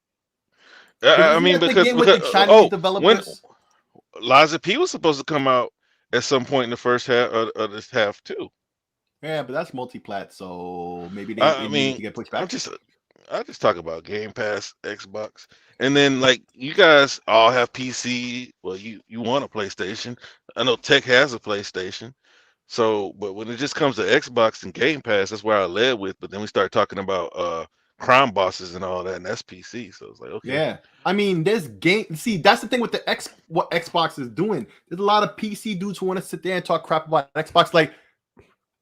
I mean, because developers. When Liza P was supposed to come out at some point in the first half of this half too. Yeah, but that's multi-plat, so maybe they need to get pushed back. I just talk about Game Pass, Xbox, and then like you guys all have PC. Well, you want a PlayStation. I know Tech has a PlayStation. So, but when it just comes to Xbox and Game Pass, that's where I led with. But then we start talking about crime bosses and all that, and that's PC. So it's like, okay, yeah. I mean, there's game. See, that's the thing with what Xbox is doing. There's a lot of PC dudes who want to sit there and talk crap about Xbox. Like,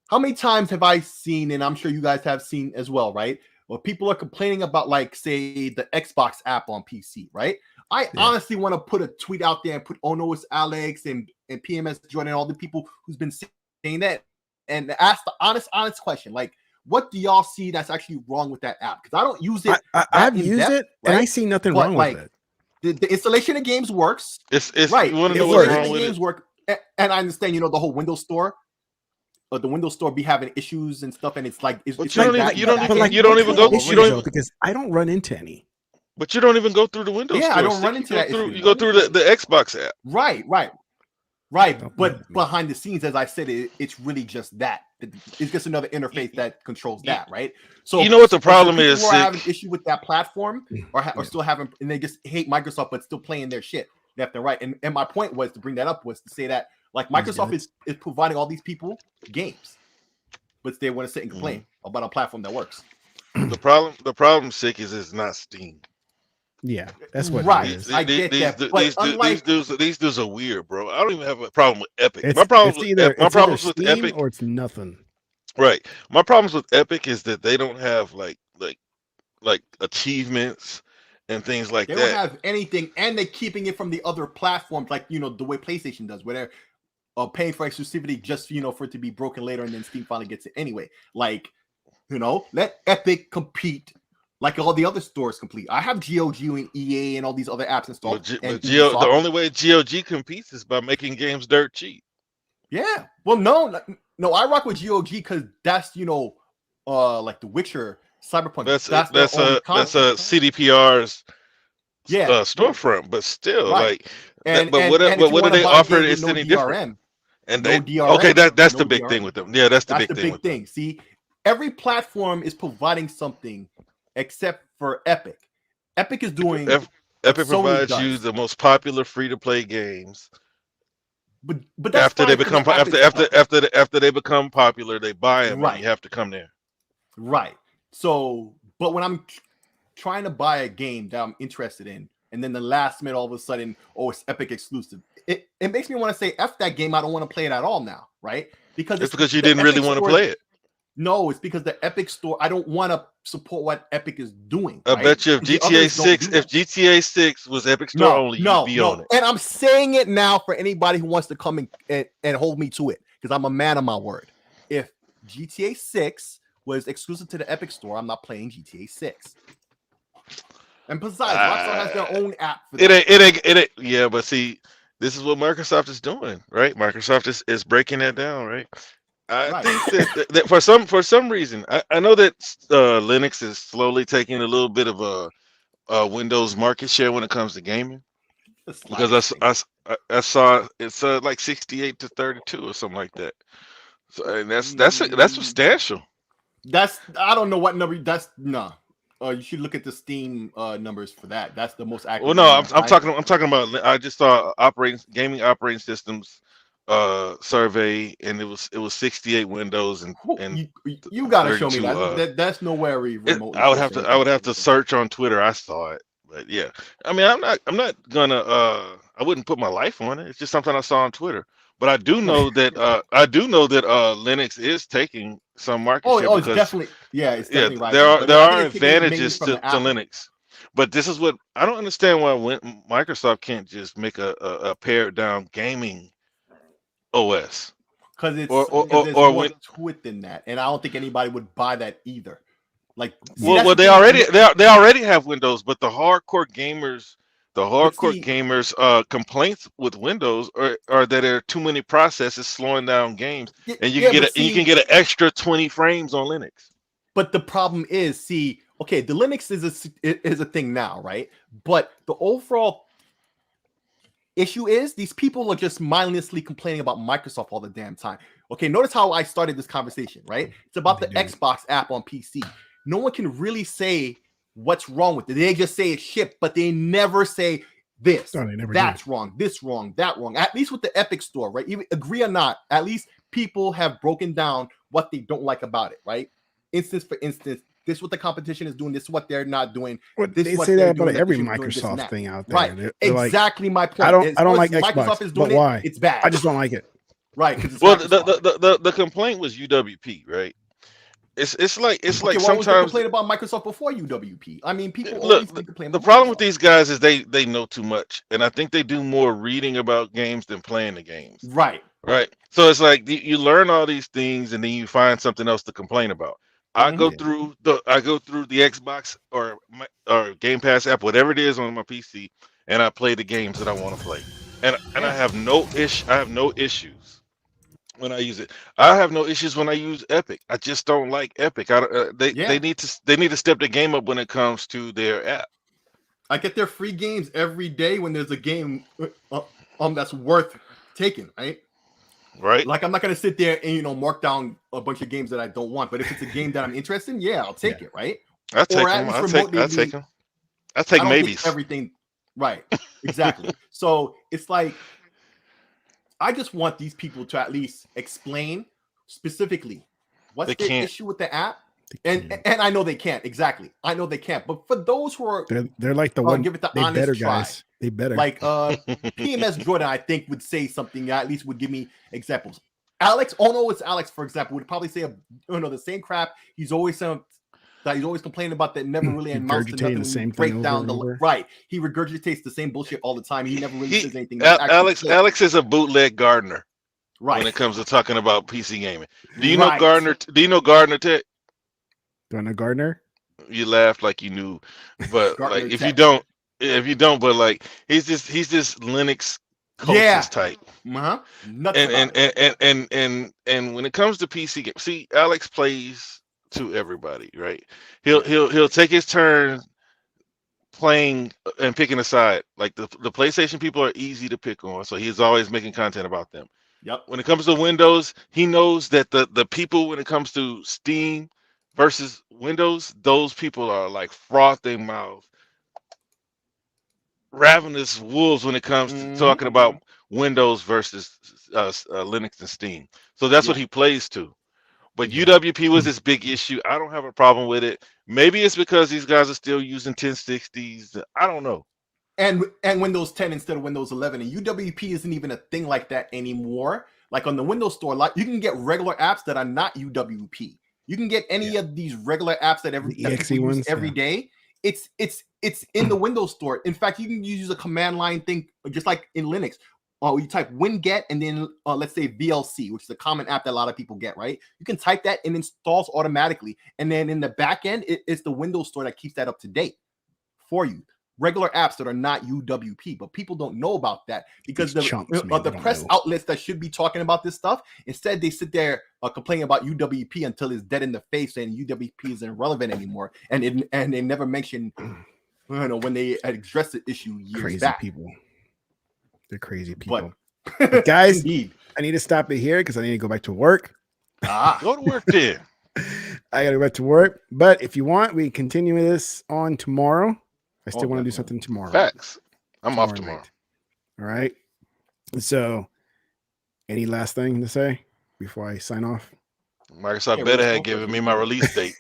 how many times have I seen, and I'm sure you guys have seen as well, right? Where people are complaining about, like, say, the Xbox app on PC, right? I honestly want to put a tweet out there and put Ono's Alex and PMS Jordan and all the people who's been saying that and ask the honest question, like, what do y'all see that's actually wrong with that app? Because I don't use it. I've used it, and I see nothing wrong with it. The installation of games works. It's right. You want to know what's wrong with games it? Work, and I understand, the whole Windows Store. The Windows Store be having issues and stuff, and it's like you don't even go because I don't run into any. But you don't even go through the Windows Store. Yeah, I don't run into that. You go through the Xbox app. Right. But behind the scenes, as I said, it's really just that. It's just another interface that controls that, right? So you know what the problem is? People are having issue with that platform, or still having, and they just hate Microsoft, but still playing their shit left and right. And my point was to bring that up was to say that, like, Microsoft is providing all these people games, but they want to sit and complain about a platform that works. The problem, Sick, is it's not Steam. Yeah, that's what right. it is. I get that. These dudes are weird, bro. I don't even have a problem with Epic. My problems with with Epic, or it's nothing. Right. My problems with Epic is that they don't have like achievements and things like they that. They don't have anything, and they're keeping it from the other platforms, like the way PlayStation does, where they're paying for exclusivity just for it to be broken later, and then Steam finally gets it anyway. Like, let Epic compete like all the other stores complete. I have GOG and EA and all these other apps installed. But the only way GOG competes is by making games dirt cheap. Yeah. Well, no, I rock with GOG because that's like The Witcher, Cyberpunk. That's a CDPR's storefront, but still like. But what do they offer? It's any different. And they that's the big thing with them. Yeah, that's the big thing. See, every platform is providing something. Except for Epic. Epic is doing. Epic provides you the most popular free-to-play games. But that's after they become after they become popular, they buy them, and you have to come there. Right. So, but when I'm trying to buy a game that I'm interested in, and then the last minute, all of a sudden, it's Epic exclusive. It makes me want to say, F that game. I don't want to play it at all now, right? Because it's because you didn't really want to play it. No, it's because the Epic Store. I don't want to support what Epic is doing. I bet you if GTA 6 was Epic Store only, you'd be on it. And I'm saying it now for anybody who wants to come and hold me to it, because I'm a man of my word. If GTA 6 was exclusive to the Epic Store, I'm not playing GTA 6. And besides, Rockstar has their own app for that. It ain't. Yeah, but see, this is what Microsoft is doing, right? Microsoft is breaking that down, right? I think that for some reason, I know that Linux is slowly taking a little bit of a Windows market share when it comes to gaming, because I saw it's like 68 to 32 or something like that. So, and that's substantial. I don't know what number. You should look at the Steam numbers for that. That's the most accurate. Well, no, I'm talking about. I just saw gaming operating systems survey, and it was 68 Windows and you gotta show me that's nowhere remote. I would have to search on Twitter. I saw it, but yeah, I mean, I'm not gonna I wouldn't put my life on it. It's just something I saw on Twitter. But I do know that Linux is taking some market share. It's definitely it's definitely right. There are advantages to Linux. But this is what I don't understand, why Microsoft can't just make a pared down gaming OS, because there's more to it than that, and I don't think anybody would buy that either. Like, well, they already have Windows, but the hardcore gamers. The hardcore gamers' complaints with Windows are that there are too many processes slowing down games, and you can get an extra 20 frames on Linux. But the problem is, okay, the Linux is a thing now, right? But the overall issue is these people are just mindlessly complaining about Microsoft all the damn time. Okay, notice how I started this conversation, right? It's about the Xbox app on PC. No one can really say what's wrong with it. They just say it's shit, but they never say this, that's wrong, this wrong, that wrong. At least with the Epic Store, right? Even agree or not, at least people have broken down what they don't like about it, right? Instance for instance, this is what the competition is doing, this is what they're not doing. They say that about every Microsoft thing out there. Right. They're exactly my point. I don't like Xbox, is doing but why? It's bad. I just don't like it. Right. Well, the complaint was UWP, right? It's like why sometimes was they complain about Microsoft before UWP? I mean, people look. always complain. The problem with these guys is they know too much, and I think they do more reading about games than playing the games. Right. So it's like you learn all these things, and then you find something else to complain about. I go through the Xbox or Game Pass app, whatever it is on my PC, and I play the games that I want to play, and I have no issues when I use it. I have no issues when I use Epic. I just don't like Epic. They need to step the game up when it comes to their app. I get their free games every day when there's a game that's worth taking, right? Right. Like, I'm not gonna sit there and mark down a bunch of games that I don't want, but if it's a game that I'm interested in, I'll take it, right? I take them. I take maybes. Everything, right? Exactly. So it's like, I just want these people to at least explain specifically what's the issue with the app. And I know they can't. Exactly. I know they can't. But for those who are they're like the one, give it the they honest better try. guys. They better. Like PMS Jordan, I think, would say something that at least would give me examples. Alex, it's Alex, for example, would probably say the same crap. He's always complaining about that never really amounts to nothing. The same break thing down over. Right. He regurgitates the same bullshit all the time. He never really says anything. Alex is a bootleg gardener. Right. When it comes to talking about PC gaming. Do you know Gardner? Do you know Gardner Tech? Do I know Gardner? You laughed like you knew, but like if you don't, but like he's this Linux cultist type. And when it comes to PC games, see, Alex plays to everybody, right? He'll take his turn playing and picking a side. Like the PlayStation people are easy to pick on, so he's always making content about them. Yep. When it comes to Windows, he knows that the people, when it comes to Steam versus Windows, those people are like frothing mouth, ravenous wolves when it comes to talking about Windows versus Linux and Steam. So that's what he plays to. But UWP was this big issue. I don't have a problem with it. Maybe it's because these guys are still using 1060s. I don't know. And Windows 10 instead of Windows 11. And UWP isn't even a thing like that anymore. Like on the Windows Store, you can get regular apps that are not UWP. You can get any of these regular apps that people use every day. It's in the Windows Store. In fact, you can use a command line thing just like in Linux. You type winget and then let's say VLC, which is a common app that a lot of people get, right? You can type that and it installs automatically. And then in the back end, it's the Windows Store that keeps that up to date for you. Regular apps that are not UWP, but people don't know about that because the press outlets that should be talking about this stuff, instead they sit there complaining about UWP until it's dead in the face and UWP isn't irrelevant anymore. And they never mention when they addressed the issue years back. People. They're crazy people. But guys, I need to stop it here because I need to go back to work. Go to work then. I gotta go back to work. But if you want, we can continue this on tomorrow. I still want to do something tomorrow. Facts. I'm off tomorrow. All right. So, any last thing to say before I sign off? Microsoft better had given me my release date.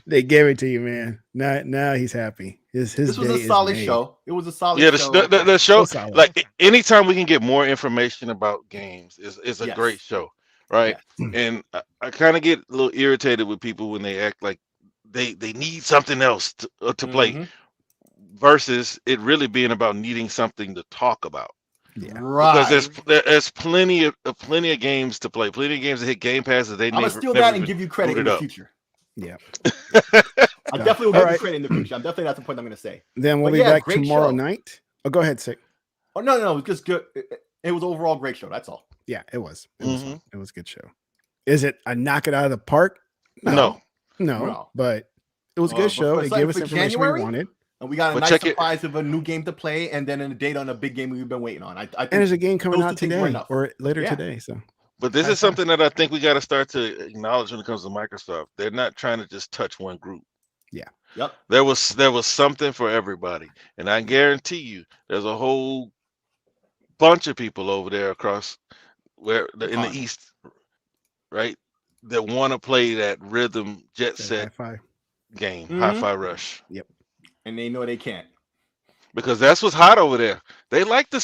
They gave it to you, man. Now he's happy. This was a solid show. It was a solid show. The show, like anytime we can get more information about games is a great show, right? Yes. And I kind of get a little irritated with people when they act like they need something else to play versus it really being about needing something to talk about. Yeah. Right. Because there's plenty of games to play, plenty of games that hit Game Pass that they I'm gonna steal that and give you credit in the future. Yeah. I definitely will give right. credit in the future. I'm definitely that's the point I'm going to say. Then we'll be back tomorrow night. Oh, go ahead, Sik. Oh no, it was just good. It was overall great show. That's all. Yeah, it was. It was a good show. Is it a knock it out of the park? No. But it was a good show. It gave us information we wanted. And we got a nice surprise of a new game to play, and then a date on a big game we've been waiting on. I think and there's a game coming out today or later today. So, but this is something that I think we got to start to acknowledge when it comes to Microsoft. They're not trying to just touch one group. Yeah. Yep. There was something for everybody, and I guarantee you, there's a whole bunch of people over there across in the East, right, that want to play that rhythm jet set game, Hi-Fi Rush. Yep. And they know they can't. Because that's what's hot over there. They like the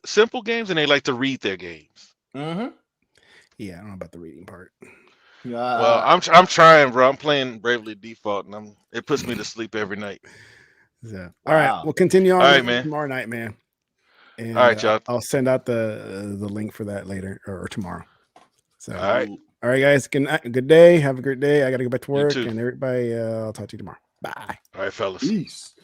simple games, and they like to read their games. Mm-hmm. Yeah, I don't know about the reading part. Well, I'm trying, bro. I'm playing Bravely Default, and it puts me to sleep every night. So, all right, we'll continue on man. Tomorrow night, man. And, all right, y'all. I'll send out the link for that later or tomorrow. So, all right, guys. Good day. Have a great day. I got to go back to work, too. and everybody. I'll talk to you tomorrow. Bye. All right, fellas. Peace.